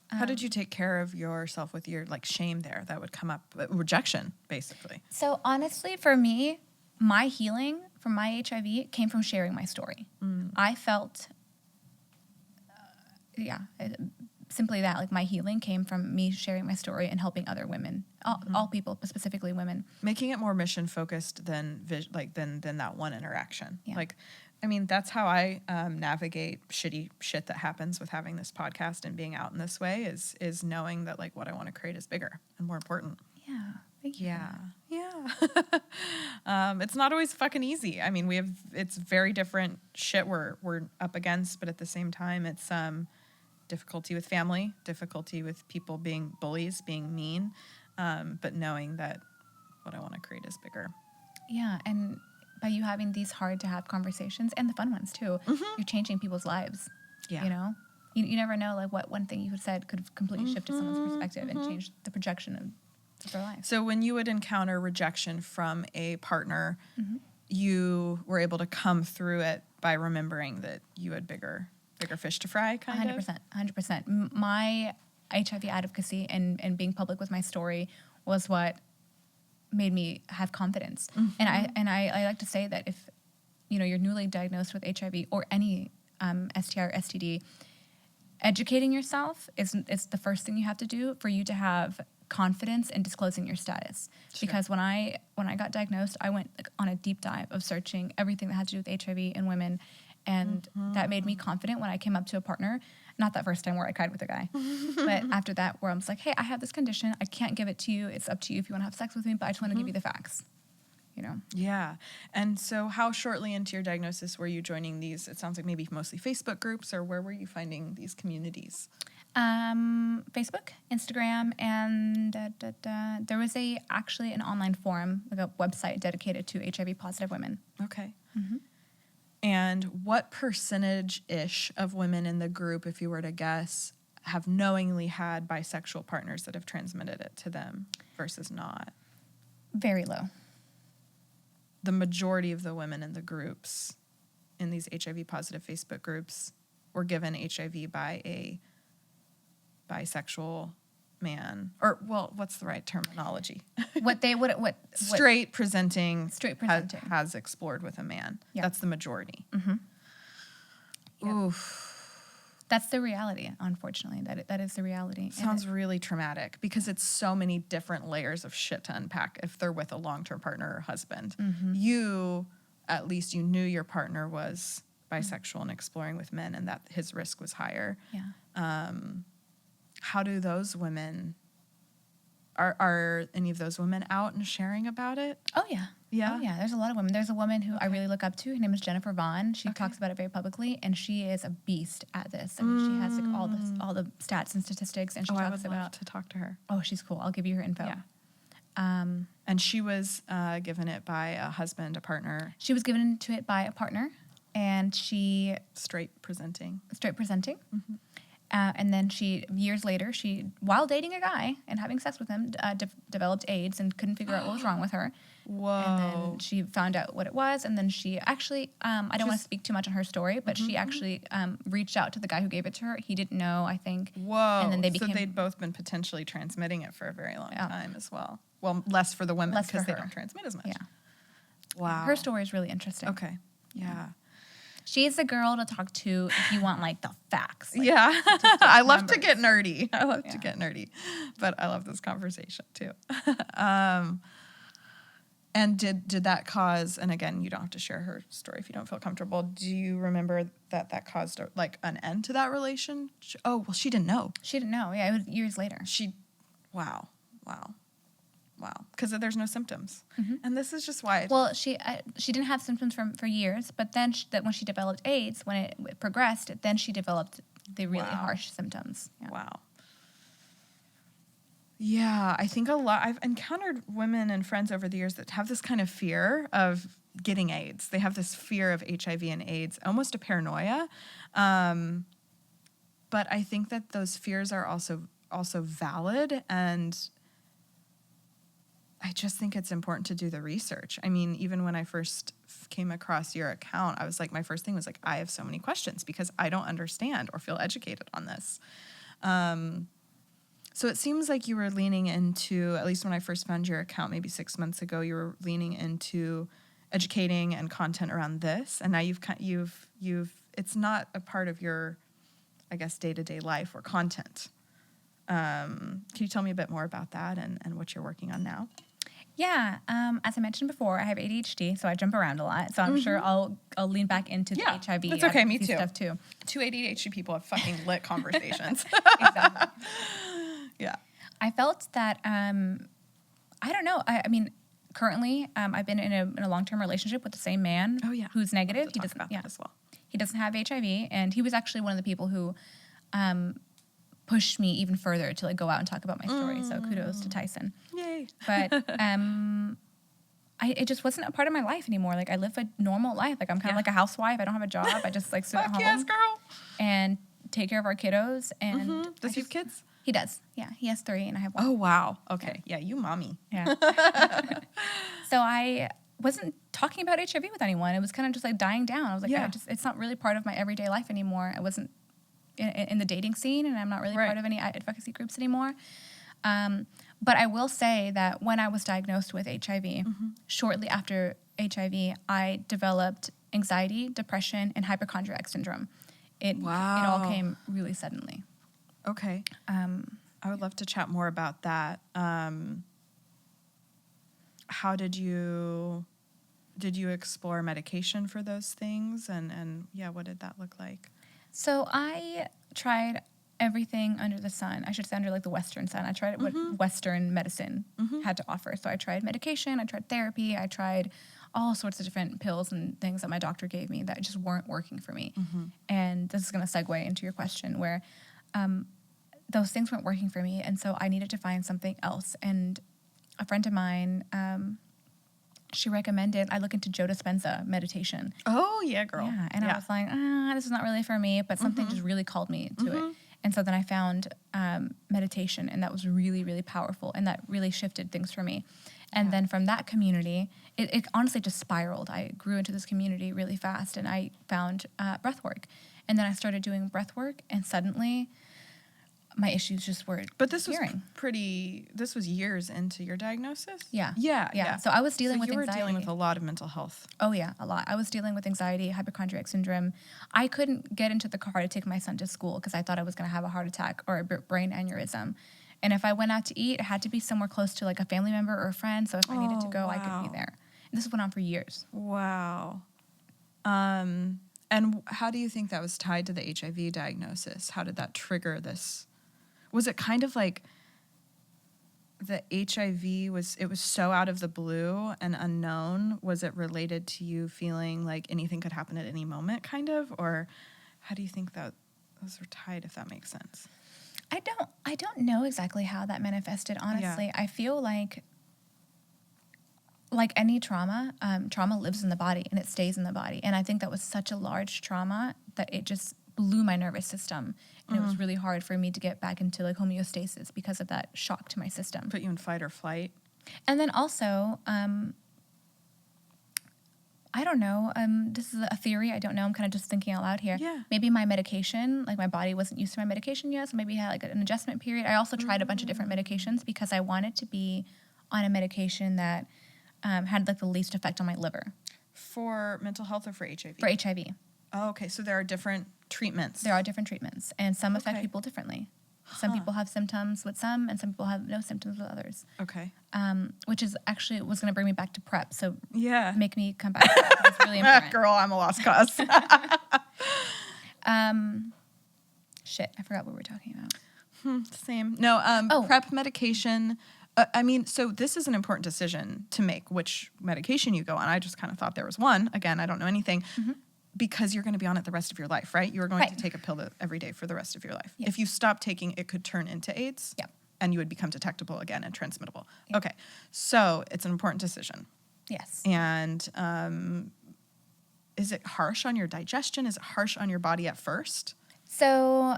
How did you take care of yourself with your, like, shame there that would come up? Rejection, basically. So, honestly, for me, my healing from my HIV came from sharing my story. I felt, simply that, like, my healing came from me sharing my story and helping other women, all people, but specifically women. Making it more mission focused than that one interaction. Yeah. Like, I mean, that's how I navigate shitty shit that happens with having this podcast and being out in this way is knowing that, like, what I want to create is bigger and more important. Yeah. Thank you. Yeah. It's not always fucking easy. I mean, it's very different shit we're up against, but at the same time, it's difficulty with family, difficulty with people being bullies, being mean, but knowing that what I want to create is bigger. Yeah, and by you having these hard to have conversations, and the fun ones too, you're changing people's lives. Yeah. You know? You never know, like, what one thing you had said could have completely shifted someone's perspective and changed the projection of their life. So when you would encounter rejection from a partner, you were able to come through it by remembering that you had bigger fish to fry, kind of? 100%. My HIV advocacy and being public with my story was what made me have confidence. And I like to say that if, you're newly diagnosed with HIV or any STI or STD, educating yourself is the first thing you have to do for you to have confidence in disclosing your status. Sure. Because when I got diagnosed, I went on a deep dive of searching everything that had to do with HIV and women, and that made me confident when I came up to a partner. Not that first time where I cried with a guy, but after that, where I was like, hey, I have this condition. I can't give it to you. It's up to you if you want to have sex with me, but I just want to give you the facts. Yeah. And so how shortly into your diagnosis were you joining these? It sounds like maybe mostly Facebook groups, or where were you finding these communities? Facebook, Instagram, and there was actually an online forum, like a website dedicated to HIV positive women. Okay. And what percentage-ish of women in the group, if you were to guess, have knowingly had bisexual partners that have transmitted it to them versus not? Very low. The majority of the women in the groups, in these HIV-positive Facebook groups, were given HIV by a bisexual man, or what's the right terminology? Straight presenting has explored with a man. Yeah. That's the majority. Yep. Oof. That's the reality, unfortunately. That is the reality. Sounds really traumatic, because it's so many different layers of shit to unpack if they're with a long-term partner or husband. You, at least you knew your partner was bisexual and exploring with men, and that his risk was higher. Yeah. How do those women, are any of those women out and sharing about it? Oh, yeah. Yeah? Oh, yeah. There's a lot of women. There's a woman who I really look up to. Her name is Jennifer Vaughn. She talks about it very publicly, and she is a beast at this. I mean, she has like all the stats and statistics, and she talks about to talk to her. Oh, she's cool. I'll give you her info. Yeah. And she was given it by a husband, a partner. She was given to it by a partner, and she straight presenting. And then years later, while dating a guy and having sex with him, developed AIDS and couldn't figure out what was wrong with her. Whoa. And then she found out what it was, and then she actually, I don't want to speak too much on her story, but she actually reached out to the guy who gave it to her. He didn't know, I think. Whoa. And then so they'd both been potentially transmitting it for a very long time as well. Well, less for the women because they don't transmit as much. Yeah. Wow. Her story is really interesting. Okay. Yeah. She's the girl to talk to if you want, like, the facts. Like, yeah. I love to get nerdy. But I love this conversation, too. And did that cause, and again, you don't have to share her story if you don't feel comfortable, do you remember that caused, like, an end to that relation? Oh, well, she didn't know. She didn't know. Yeah, it was years later. Wow. Because there's no symptoms. And this is just why. Well, she didn't have symptoms for years, but then when she developed AIDS, when it progressed, then she developed the really harsh symptoms. Yeah. Wow. Yeah, I think I've encountered women and friends over the years that have this kind of fear of getting AIDS. They have this fear of HIV and AIDS, almost a paranoia. But I think that those fears are also valid, and I just think it's important to do the research. I mean, even when I first came across your account, I was like, my first thing was like, I have so many questions because I don't understand or feel educated on this. So it seems like you were leaning into, at least when I first found your account maybe 6 months ago, you were leaning into educating and content around this. And now you've it's not a part of your, I guess, day-to-day life or content. Can you tell me a bit more about that and what you're working on now? Yeah, as I mentioned before, I have ADHD, so I jump around a lot. So I'm sure I'll lean back into the HIV that's okay, me too. Stuff too. Two ADHD people have fucking lit conversations. Exactly. Yeah. I felt that I don't know. I mean, currently I've been in a long-term relationship with the same man. Oh yeah. Who's negative. He doesn't. Yeah. As well. He doesn't have HIV, and he was actually one of the people who pushed me even further to like go out and talk about my story. So kudos to Tyson. Yay. But it just wasn't a part of my life anymore. Like I live a normal life. Like I'm kind of like a housewife. I don't have a job. I just like sit at home. Yes, girl. And take care of our kiddos. And Does he have kids? He does. Yeah, he has 3 and I have 1. Oh, wow. Okay. Yeah, you mommy. Yeah. So I wasn't talking about HIV with anyone. It was kind of just like dying down. I was like, it's not really part of my everyday life anymore. I wasn't in the dating scene, and I'm not really part of any advocacy groups anymore. But I will say that when I was diagnosed with HIV, shortly after HIV, I developed anxiety, depression, and hypochondriac syndrome. It all came really suddenly. Okay. I would love to chat more about that. How did you explore medication for those things? And what did that look like? So I tried everything under the sun. I should say under like the Western sun. I tried what Western medicine had to offer. So I tried medication, I tried therapy, I tried all sorts of different pills and things that my doctor gave me that just weren't working for me. And this is going to segue into your question where those things weren't working for me. And so I needed to find something else. And a friend of mine, she recommended I look into Joe Dispenza meditation. Oh, yeah, girl. Yeah, and I was like, this is not really for me, but something just really called me to it. And so then I found meditation, and that was really, really powerful, and that really shifted things for me. And then from that community, it honestly just spiraled. I grew into this community really fast, and I found breath work. And then I started doing breath work, and suddenly my issues just were disappearing. This was years into your diagnosis? Yeah. Yeah. So I was dealing with anxiety. You were dealing with a lot of mental health. Oh, yeah, a lot. I was dealing with anxiety, hypochondriac syndrome. I couldn't get into the car to take my son to school because I thought I was going to have a heart attack or a brain aneurysm. And if I went out to eat, it had to be somewhere close to like a family member or a friend. So if I needed to go, I could be there. And this went on for years. Wow. And how do you think that was tied to the HIV diagnosis? How did that trigger this? Was it kind of like the HIV was so out of the blue and unknown? Was it related to you feeling like anything could happen at any moment, kind of? Or how do you think that those were tied, if that makes sense? I don't know exactly how that manifested, honestly. I feel like any trauma, trauma lives in the body and it stays in the body. And I think that was such a large trauma that it just blew my nervous system. And it was really hard for me to get back into like homeostasis because of that shock to my system. Put you in fight or flight. And then also, I don't know, this is a theory. I don't know. I'm kind of just thinking out loud here. Yeah. Maybe my medication, like my body wasn't used to my medication yet. So maybe I had like an adjustment period. I also tried a bunch of different medications because I wanted to be on a medication that had like the least effect on my liver. For mental health or for HIV? For HIV. Oh, okay. So there are different treatments. There are different treatments, and some affect people differently. Some people have symptoms with some, and some people have no symptoms with others. Okay. Which is actually was going to bring me back to PrEP. So make me come back to PrEP. It's really important. Girl, I'm a lost cause. Shit, I forgot what we were talking about. Same. No, PrEP medication. So this is an important decision to make, which medication you go on. I just kind of thought there was one. Again, I don't know anything. Because you're going to be on it the rest of your life, right? You are going to take a pill every day for the rest of your life. Yes. If you stop taking, it could turn into AIDS. Yep. And you would become detectable again and transmittable. Yep. Okay. So it's an important decision. Yes. And is it harsh on your digestion? Is it harsh on your body at first? So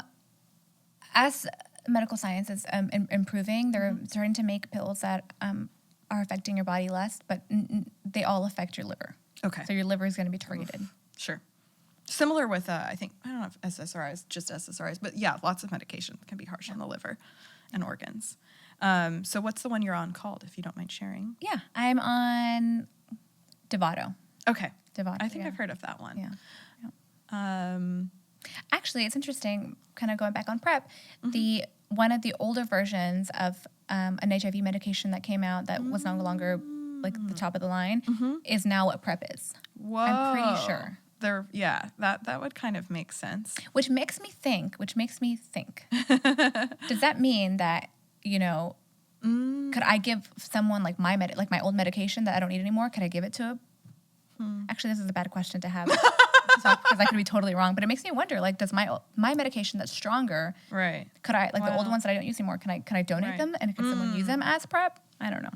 as medical science is improving, they're starting to make pills that are affecting your body less, but they all affect your liver. Okay. So your liver is going to be targeted. Sure. Similar with, I don't know if SSRIs, just SSRIs, but yeah, lots of medication can be harsh on the liver and organs. So what's the one you're on called, if you don't mind sharing? Yeah, I'm on Dovato. Okay. Dovato, I think I've heard of that one. Yeah. Actually, it's interesting, kind of going back on PrEP, one of the older versions of an HIV medication that came out that was no longer like the top of the line is now what PrEP is. Whoa. I'm pretty sure. That would kind of make sense. Which makes me think, does that mean that, could I give someone like my old medication that I don't need anymore? Could I give it to Actually, this is a bad question to have because I could be totally wrong, but it makes me wonder, like, does my medication that's stronger, right? Could I, the old ones that I don't use anymore, can I donate them and could someone use them as PrEP? I don't know.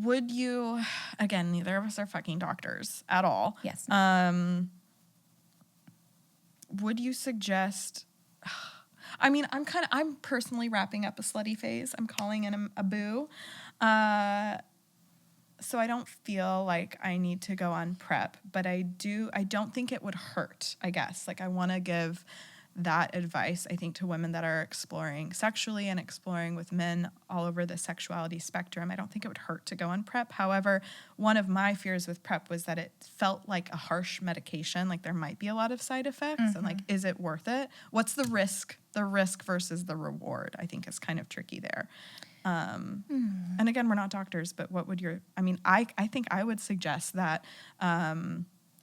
Would you, again, neither of us are fucking doctors at all. Yes. would you suggest, I'm personally wrapping up a slutty phase. I'm calling it a boo. So I don't feel like I need to go on PrEP, but I don't think it would hurt, I guess. Like, I want to give that advice, I think, to women that are exploring sexually and exploring with men all over the sexuality spectrum. I don't think it would hurt to go on PrEP. However, one of my fears with PrEP was that it felt like a harsh medication. Like, there might be a lot of side effects. And like, is it worth it? What's the risk? The risk versus the reward, I think, is kind of tricky there. And again, we're not doctors, but what would I think I would suggest that,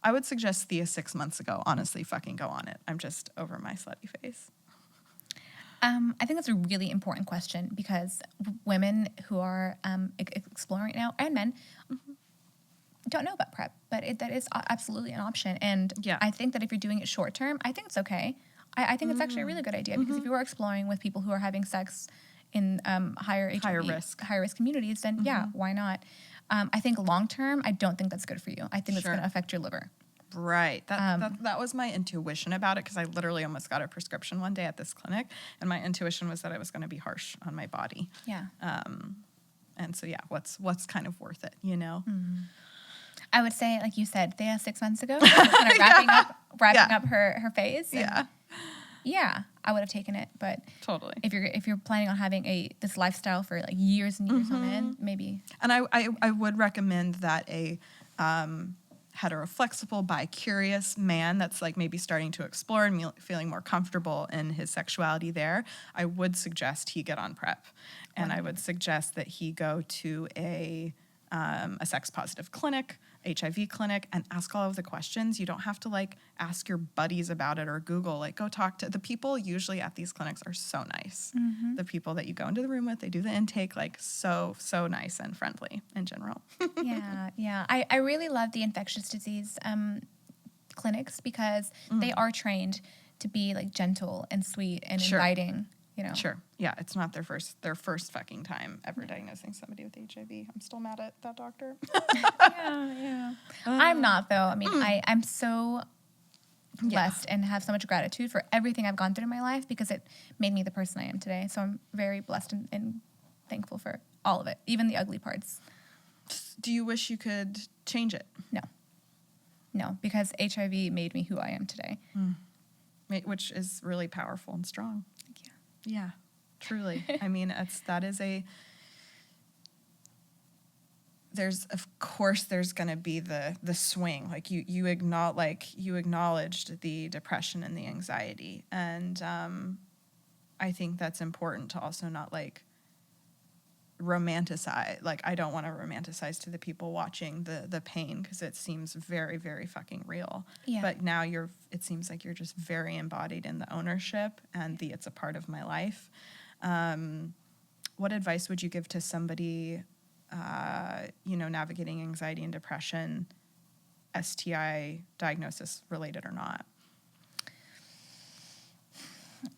I would suggest Thea 6 months ago, honestly, fucking go on it. I'm just over my slutty phase. I think that's a really important question because women who are exploring right now, and men, don't know about PrEP, but that is absolutely an option. And I think that if you're doing it short term, I think it's okay. I think it's actually a really good idea because if you are exploring with people who are having sex in higher risk communities, then why not? I think long term, I don't think that's good for you. I think it's going to affect your liver. Right. That was my intuition about it because I literally almost got a prescription one day at this clinic, and my intuition was that it was going to be harsh on my body. Yeah. And so what's kind of worth it, you know? I would say, like you said, Thea 6 months ago, kind of wrapping up her phase. Yeah, I would have taken it, but totally. If you're planning on having this lifestyle for like years and years on end, maybe. And I would recommend that a heteroflexible, bi-curious man that's like maybe starting to explore and feeling more comfortable in his sexuality there, I would suggest he get on PrEP, and I would suggest that he go to a sex positive clinic, HIV clinic, and ask all of the questions. You don't have to like ask your buddies about it or Google. Like, go talk to the people usually at these clinics are so nice. The people that you go into the room with, they do the intake, like so nice and friendly in general. Yeah. I really love the infectious disease clinics because they are trained to be like gentle and sweet and inviting. You know. Sure. Yeah, it's not their first fucking time ever diagnosing somebody with HIV. I'm still mad at that doctor. Yeah. I'm not, though. I mean, I'm so blessed and have so much gratitude for everything I've gone through in my life because it made me the person I am today. So I'm very blessed and thankful for all of it, even the ugly parts. Do you wish you could change it? No, because HIV made me who I am today. Which is really powerful and strong. Thank you. Yeah, truly. I mean, there's going to be the swing. Like you acknowledged the depression and the anxiety. And I think that's important to also not like romanticize. Like, I don't want to romanticize to the people watching the pain because it seems very, very fucking real. Yeah. But now it seems like you're just very embodied in the ownership and it's a part of my life. What advice would you give to somebody, navigating anxiety and depression, STI diagnosis related or not?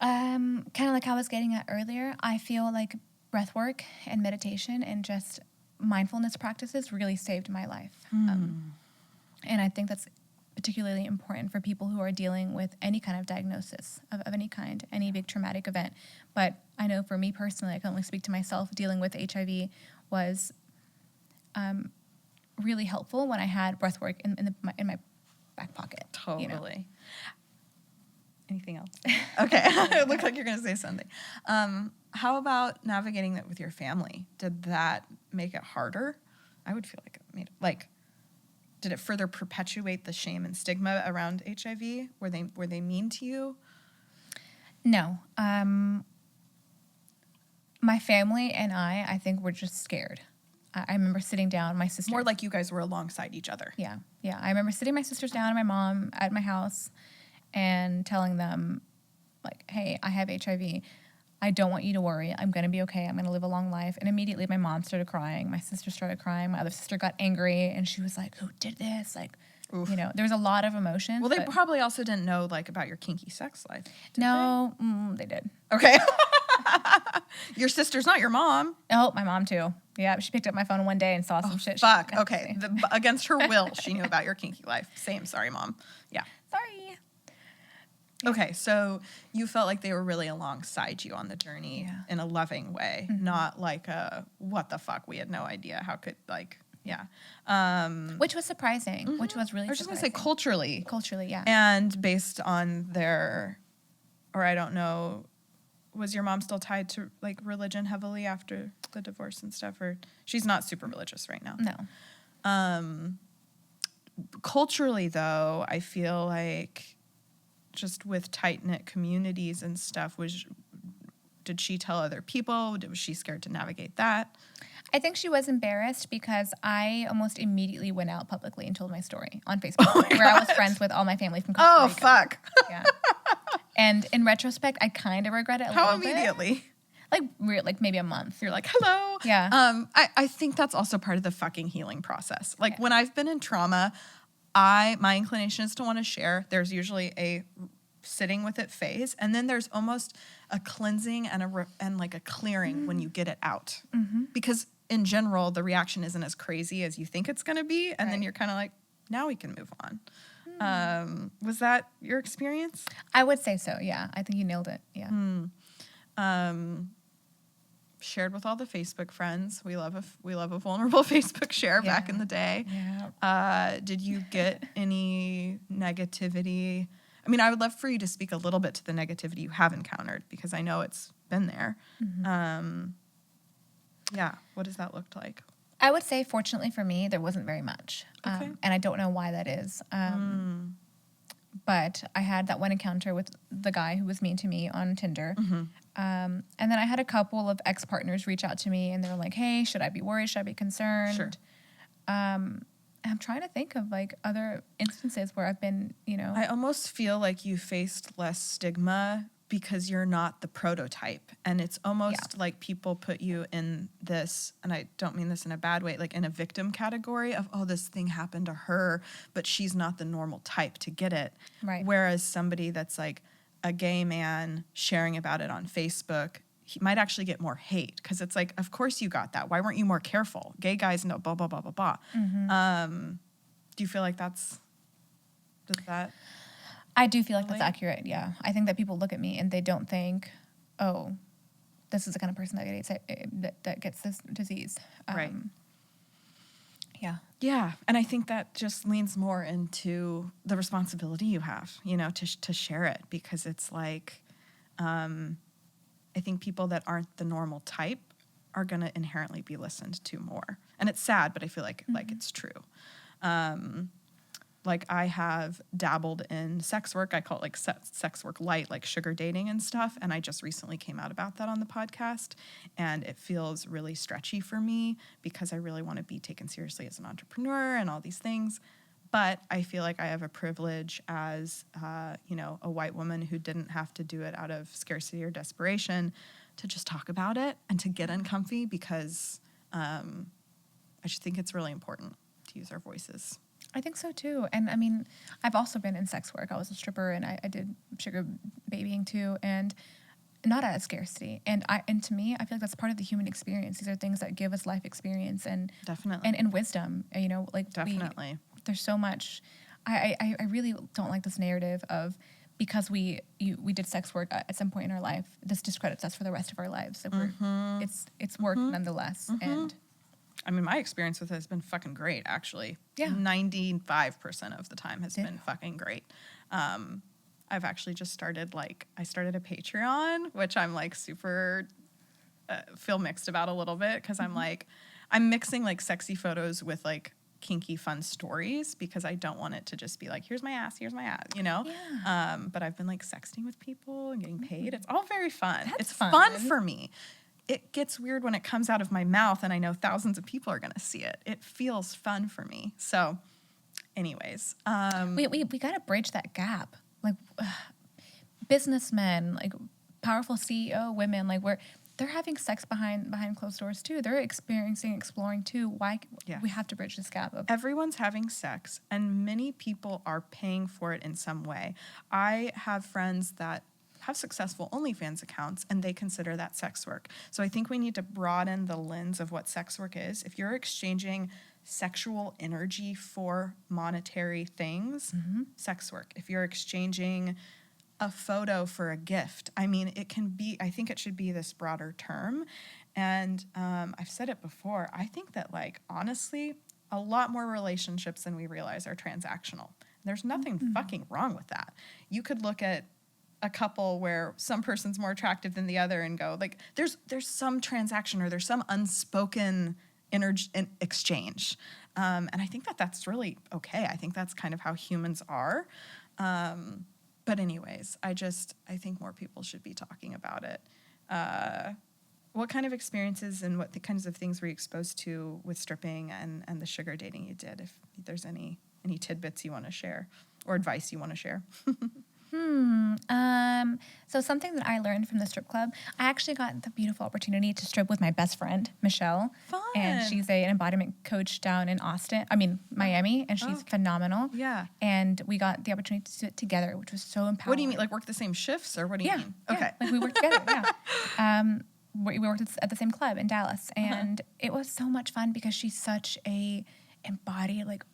Kind of like I was getting at earlier, I feel like breath work and meditation and just mindfulness practices really saved my life. And I think that's particularly important for people who are dealing with any kind of diagnosis of any kind, any big traumatic event. But I know for me personally, I can only speak to myself, dealing with HIV was really helpful when I had breath work in my back pocket. Totally. You know? Anything else? Okay. It looked like you're going to say something. How about navigating that with your family? Did that make it harder? I would feel like it made it, did it further perpetuate the shame and stigma around HIV? Were they mean to you? No. My family and I think were just scared. I remember sitting down, my sister. More like you guys were alongside each other. Yeah. I remember sitting my sisters down and my mom at my house and telling them, like, hey, I have HIV. I don't want you to worry. I'm going to be okay. I'm going to live a long life. And immediately my mom started crying. My sister started crying. My other sister got angry. And she was like, who did this? Like, oof. There was a lot of emotion. Well, they probably also didn't know, about your kinky sex life. No, they did. Okay. Your sister's not your mom. Oh, my mom too. Yeah, she picked up my phone one day and saw some shit. Fuck. Okay. Against her will, she knew about your kinky life. Same. Sorry, Mom. Yeah. Sorry. Yeah. Okay, so you felt like they were really alongside you on the journey in a loving way, not like a, what the fuck, we had no idea, how could, like, which was surprising, which was really surprising. I was just going to say culturally. Culturally, yeah. And based on their, or I don't know, was your mom still tied to, like, religion heavily after the divorce and stuff? Or she's not super religious right now? No. Culturally, though, I feel like just with tight-knit communities and stuff, did she tell other people? Was she scared to navigate that? I think she was embarrassed because I almost immediately went out publicly and told my story on Facebook, where I was friends with all my family from Costa Rica. Oh, fuck. Yeah. And in retrospect, I kind of regret it a little bit. How immediately? Like maybe a month. You're like, hello. Yeah. I think that's also part of the fucking healing process. Like when I've been in trauma, my inclination is to want to share. There's usually a sitting with it phase, and then there's almost a cleansing and like a clearing when you get it out. Because in general, the reaction isn't as crazy as you think it's going to be, and then you're kind of like, now we can move on. Was that your experience? I would say so, yeah. I think you nailed it, yeah. Shared with all the Facebook friends. We love a vulnerable Facebook share back in the day. Yeah. Did you get any negativity? I mean, I would love for you to speak a little bit to the negativity you have encountered, because I know it's been there. What does that look like? I would say, fortunately for me, there wasn't very much. Okay. And I don't know why that is. But I had that one encounter with the guy who was mean to me on Tinder. And then I had a couple of ex-partners reach out to me, and they were like, hey, should I be worried? Should I be concerned? Sure. I'm trying to think of, like, other instances where I've been, I almost feel like you faced less stigma because you're not the prototype. And it's almost like people put you in this, and I don't mean this in a bad way, like in a victim category of, oh, this thing happened to her, but she's not the normal type to get it. Right. Whereas somebody that's like a gay man sharing about it on Facebook, he might actually get more hate, because it's like, of course you got that. Why weren't you more careful? Gay guys know blah, blah, blah, blah, blah. Do you feel like does that? I do feel like that's accurate, yeah. I think that people look at me and they don't think, oh, this is the kind of person that gets this disease. Right. Yeah. Yeah, and I think that just leans more into the responsibility you have, to share it, because it's like, I think people that aren't the normal type are going to inherently be listened to more. And it's sad, but I feel like it's true. Like I have dabbled in sex work. I call it like sex work light, like sugar dating and stuff. And I just recently came out about that on the podcast. And it feels really stretchy for me because I really want to be taken seriously as an entrepreneur and all these things. But I feel like I have a privilege as, a white woman who didn't have to do it out of scarcity or desperation to just talk about it and to get uncomfy, because I just think it's really important to use our voices. I think so too. And I mean, I've also been in sex work. I was a stripper and I did sugar babying too, and not out of scarcity. And to me, I feel like that's part of the human experience. These are things that give us life experience and definitely and wisdom. Definitely. There's so much. I really don't like this narrative of, because we did sex work at some point in our life, this discredits us for the rest of our lives. So it's work nonetheless. And I mean, my experience with it has been fucking great, actually. Yeah. 95% of the time has been fucking great. I've actually just started a Patreon, which I'm like super feel mixed about a little bit, because I'm mixing like sexy photos with like kinky fun stories, because I don't want it to just be like, here's my ass, Yeah. But I've been like sexting with people and getting paid. It's all very fun. That's it's fun. fun for me. It gets weird when it comes out of my mouth and I know thousands of people are going to see it. It feels fun for me. So anyways. We got to bridge that gap. Like businessmen, like powerful CEO women, like they're having sex behind closed doors too. They're exploring too. Why we have to bridge this gap? Everyone's having sex, and many people are paying for it in some way. I have friends that have successful OnlyFans accounts, and they consider that sex work. So I think we need to broaden the lens of what sex work is. If you're exchanging sexual energy for monetary things, sex work. If you're exchanging a photo for a gift. I mean, it can be, I think it should be this broader term. And I've said it before. I think that, like, honestly, a lot more relationships than we realize are transactional. There's nothing fucking wrong with that. You could look at a couple where some person's more attractive than the other and go, like, there's some transaction or there's some unspoken energy exchange. And I think that that's really okay. I think that's kind of how humans are. But anyways, I think more people should be talking about it. What kind of experiences and what the kinds of things were you exposed to with stripping and the sugar dating you did? If there's any tidbits you want to share or advice you want to share. So something that I learned from the strip club, I actually got the beautiful opportunity to strip with my best friend, Michelle. Fun. And she's an embodiment coach down in Miami, and she's phenomenal. Yeah. And we got the opportunity to do it together, which was so empowering. What do you mean? Like work the same shifts or what do you mean? Yeah. Okay. Like we worked together, yeah. We worked at the same club in Dallas, and it was so much fun because she's such a embodied, like,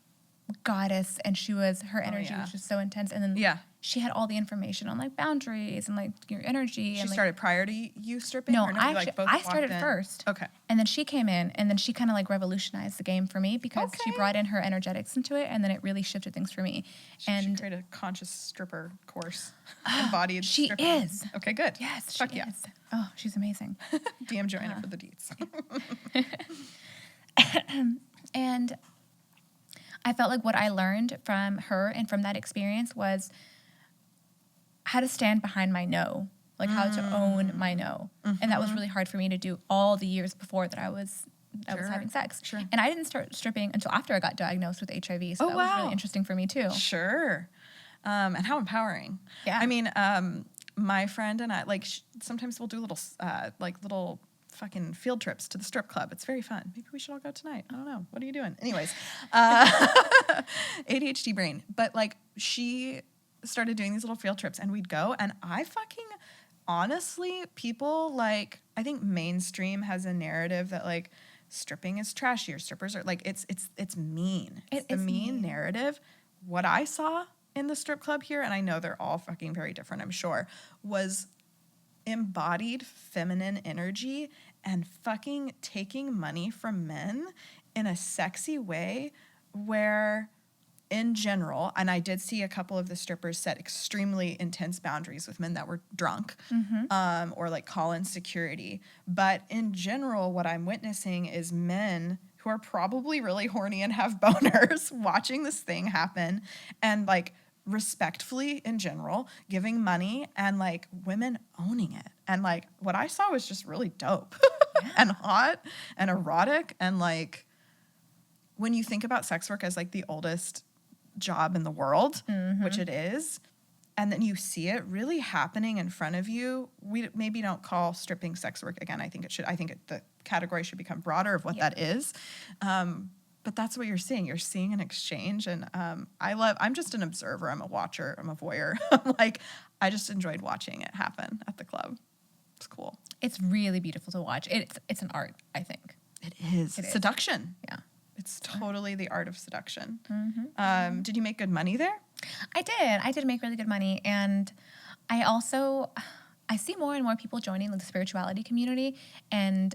goddess, and her energy was just so intense. And then she had all the information on, like, boundaries and, like, your energy. She and, like, started prior to you stripping? No, or no, I started first. Okay. And then she came in, and then she kind of, like, revolutionized the game for me because she brought in her energetics into it, and then it really shifted things for me. She created a conscious stripper course. Embodied she stripper. Is. Okay, good. Yes, Fuck she is. Oh, she's amazing. DM Johanna for the deets. And I felt like what I learned from her and from that experience was how to stand behind my no, like how to own my no. And that was really hard for me to do all the years before that I was having sex. Sure. And I didn't start stripping until after I got diagnosed with HIV. So that was really interesting for me too. Sure. And how empowering. Yeah. I mean, my friend and I, like, sometimes we'll do little fucking field trips to the strip club. It's very fun. Maybe we should all go tonight. I don't know. What are you doing? Anyways, ADHD brain. But, like, she started doing these little field trips, and we'd go, and I fucking, honestly, people, like, I think mainstream has a narrative that, like, stripping is trashy or strippers are, like, it's mean. It's the mean narrative. What I saw in the strip club here, and I know they're all fucking very different, I'm sure, was embodied feminine energy and fucking taking money from men in a sexy way where, in general, and I did see a couple of the strippers set extremely intense boundaries with men that were drunk, or, like, call in security. But in general, what I'm witnessing is men who are probably really horny and have boners watching this thing happen and, like, respectfully in general giving money and, like, women owning it. And, like, what I saw was just really dope and hot and erotic. And, like, when you think about sex work as, like, the oldest job in the world, which it is, and then you see it really happening in front of you, we maybe don't call stripping sex work again. I think the category should become broader of what that is. But that's what you're seeing. You're seeing an exchange. And I'm just an observer. I'm a watcher. I'm a voyeur. I just enjoyed watching it happen at the club. It's cool. It's really beautiful to watch. It's an art, I think. It is. Seduction. Yeah. It's totally the art of seduction. Did you make good money there? I did make really good money. And I see more and more people joining, like, the spirituality community. And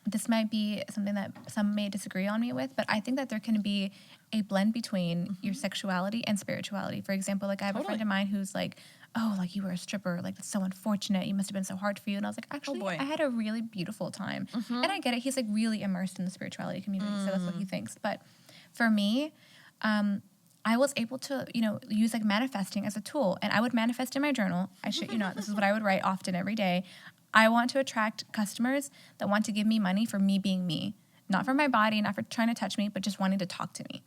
this might be something that some may disagree on me with, but I think that there can be a blend between your sexuality and spirituality. For example, like, I have a friend of mine who's like, oh, like, you were a stripper. Like, that's so unfortunate. You must have been so hard for you. And I was like, actually, I had a really beautiful time. And I get it. He's, like, really immersed in the spirituality community. So that's what he thinks. But for me, I was able to, use, like, manifesting as a tool. And I would manifest in my journal. I shit you not. This is what I would write often every day. I want to attract customers that want to give me money for me being me. Not for my body, not for trying to touch me, but just wanting to talk to me.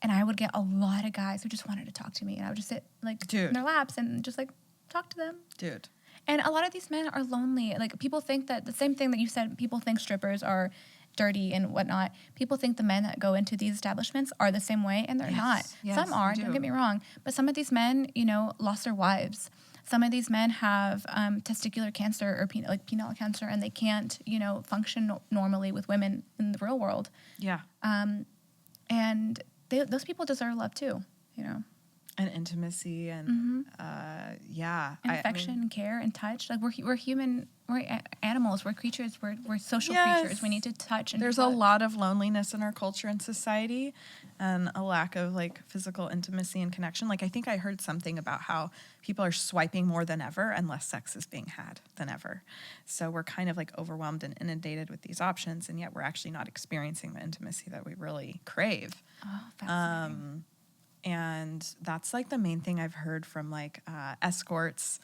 And I would get a lot of guys who just wanted to talk to me. And I would just sit, like, in their laps and just, like, talk to them. Dude. And a lot of these men are lonely. Like, people think that the same thing that you said, people think strippers are dirty and whatnot. People think the men that go into these establishments are the same way, and they're not. Yes, some are, don't get me wrong. But some of these men, lost their wives. Some of these men have testicular cancer or penile cancer, and they can't, function normally with women in the real world. Yeah. And those people deserve love too, And intimacy and affection and care and touch. Like we're human, we're animals, we're creatures, we're social creatures. We need to touch and there's a lot of loneliness in our culture and society, and a lack of like physical intimacy and connection. Like I think I heard something about how people are swiping more than ever and less sex is being had than ever. So we're kind of like overwhelmed and inundated with these options, and yet we're actually not experiencing the intimacy that we really crave. Oh, fascinating. And that's like the main thing I've heard from like escorts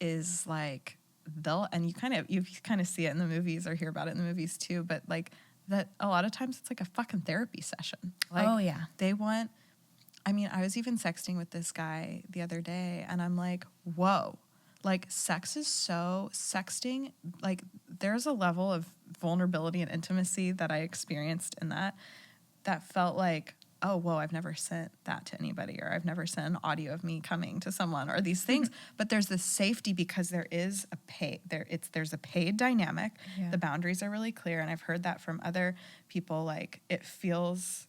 is like you kind of see it in the movies or hear about it in the movies too, but like that a lot of times it's like a fucking therapy session. Like, oh yeah. I was even sexting with this guy the other day and I'm like, whoa, like sexting, like there's a level of vulnerability and intimacy that I experienced in that felt like, oh, whoa, I've never sent that to anybody, or I've never sent an audio of me coming to someone, or these things. But there's this safety because there is there's a paid dynamic. Yeah. The boundaries are really clear. And I've heard that from other people, like it feels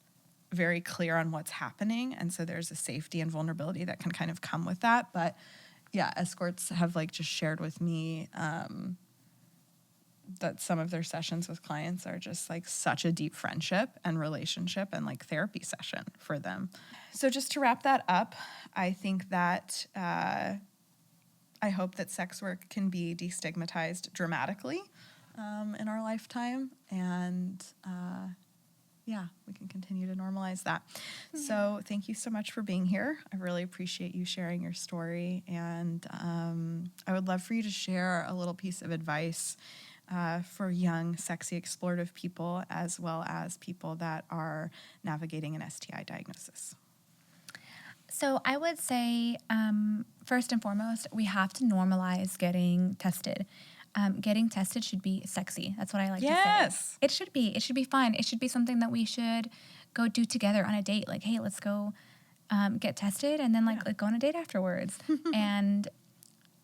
very clear on what's happening. And so there's a safety and vulnerability that can kind of come with that. But yeah, escorts have like just shared with me that some of their sessions with clients are just like such a deep friendship and relationship and like therapy session for them. So just to wrap that up, I think that I hope that sex work can be destigmatized dramatically in our lifetime, and we can continue to normalize that. Mm-hmm. So thank you so much for being here. I really appreciate you sharing your story, and I would love for you to share a little piece of advice for young, sexy, explorative people, as well as people that are navigating an STI diagnosis. So I would say, first and foremost, we have to normalize getting tested. Getting tested should be sexy. That's what I like to say. Yes. It should be. It should be fun. It should be something that we should go do together on a date. Like, hey, let's go get tested, and then like go on a date afterwards. And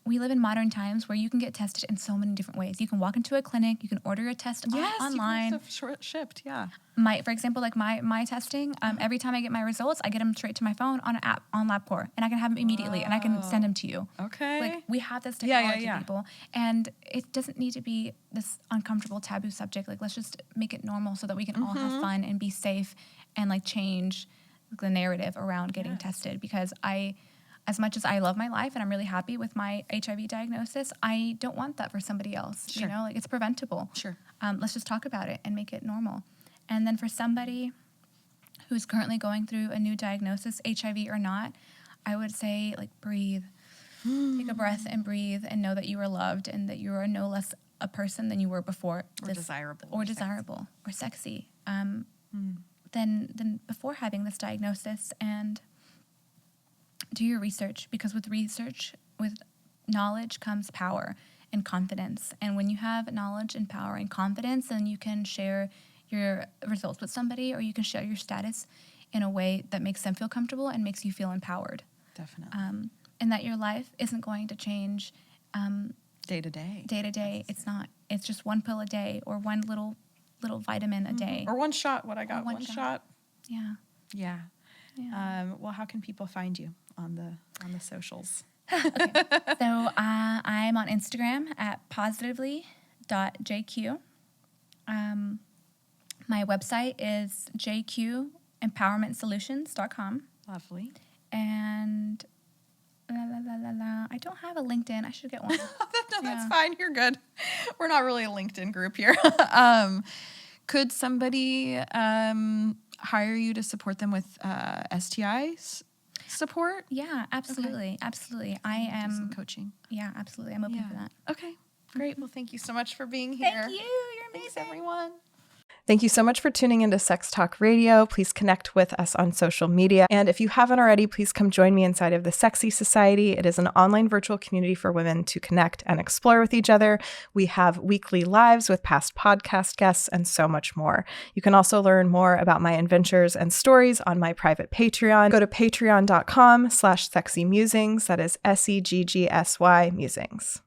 we live in modern times where you can get tested in so many different ways. You can walk into a clinic, you can order a test online. You can short shipped, yeah. For example, like my testing, every time I get my results, I get them straight to my phone on an app on LabCorp, and I can have them immediately, and I can send them to you. Okay. Like we have this technology, people, and it doesn't need to be this uncomfortable taboo subject. Like let's just make it normal so that we can all have fun and be safe and like change the narrative around getting tested. Because as much as I love my life and I'm really happy with my HIV diagnosis, I don't want that for somebody else. Sure. You know, like it's preventable. Sure. Let's just talk about it and make it normal. And then for somebody who's currently going through a new diagnosis, HIV or not, I would say like breathe. Take a breath and breathe and know that you are loved and that you are no less a person than you were before. Or desirable. Or desirable or sexy. Than before having this diagnosis, and do your research, because with knowledge comes power and confidence. And when you have knowledge and power and confidence, then you can share your results with somebody, or you can share your status in a way that makes them feel comfortable and makes you feel empowered. Definitely. And that your life isn't going to change day to day. Day to day. It's not. It's just one pill a day, or one little vitamin a day. Or one shot. What I got, one shot. Yeah. Yeah. Yeah. Well, how can people find you on the socials? Okay. So I'm on Instagram at positively.jq. My website is jqempowermentsolutions.com. Lovely. And I don't have a LinkedIn. I should get one. No, that's fine. You're good. We're not really a LinkedIn group here. Could somebody hire you to support them with STIs support? Yeah, absolutely. Okay. Absolutely. I am some coaching. Yeah, absolutely. I'm open for that. Okay. Great. Well, thank you so much for being here. Thank you. You're amazing. Thanks, everyone. Thank you so much for tuning into Sex Talk Radio. Please connect with us on social media. And if you haven't already, please come join me inside of the Sexy Society. It is an online virtual community for women to connect and explore with each other. We have weekly lives with past podcast guests and so much more. You can also learn more about my adventures and stories on my private Patreon. Go to patreon.com/sexymusings. That is SEGGSY musings.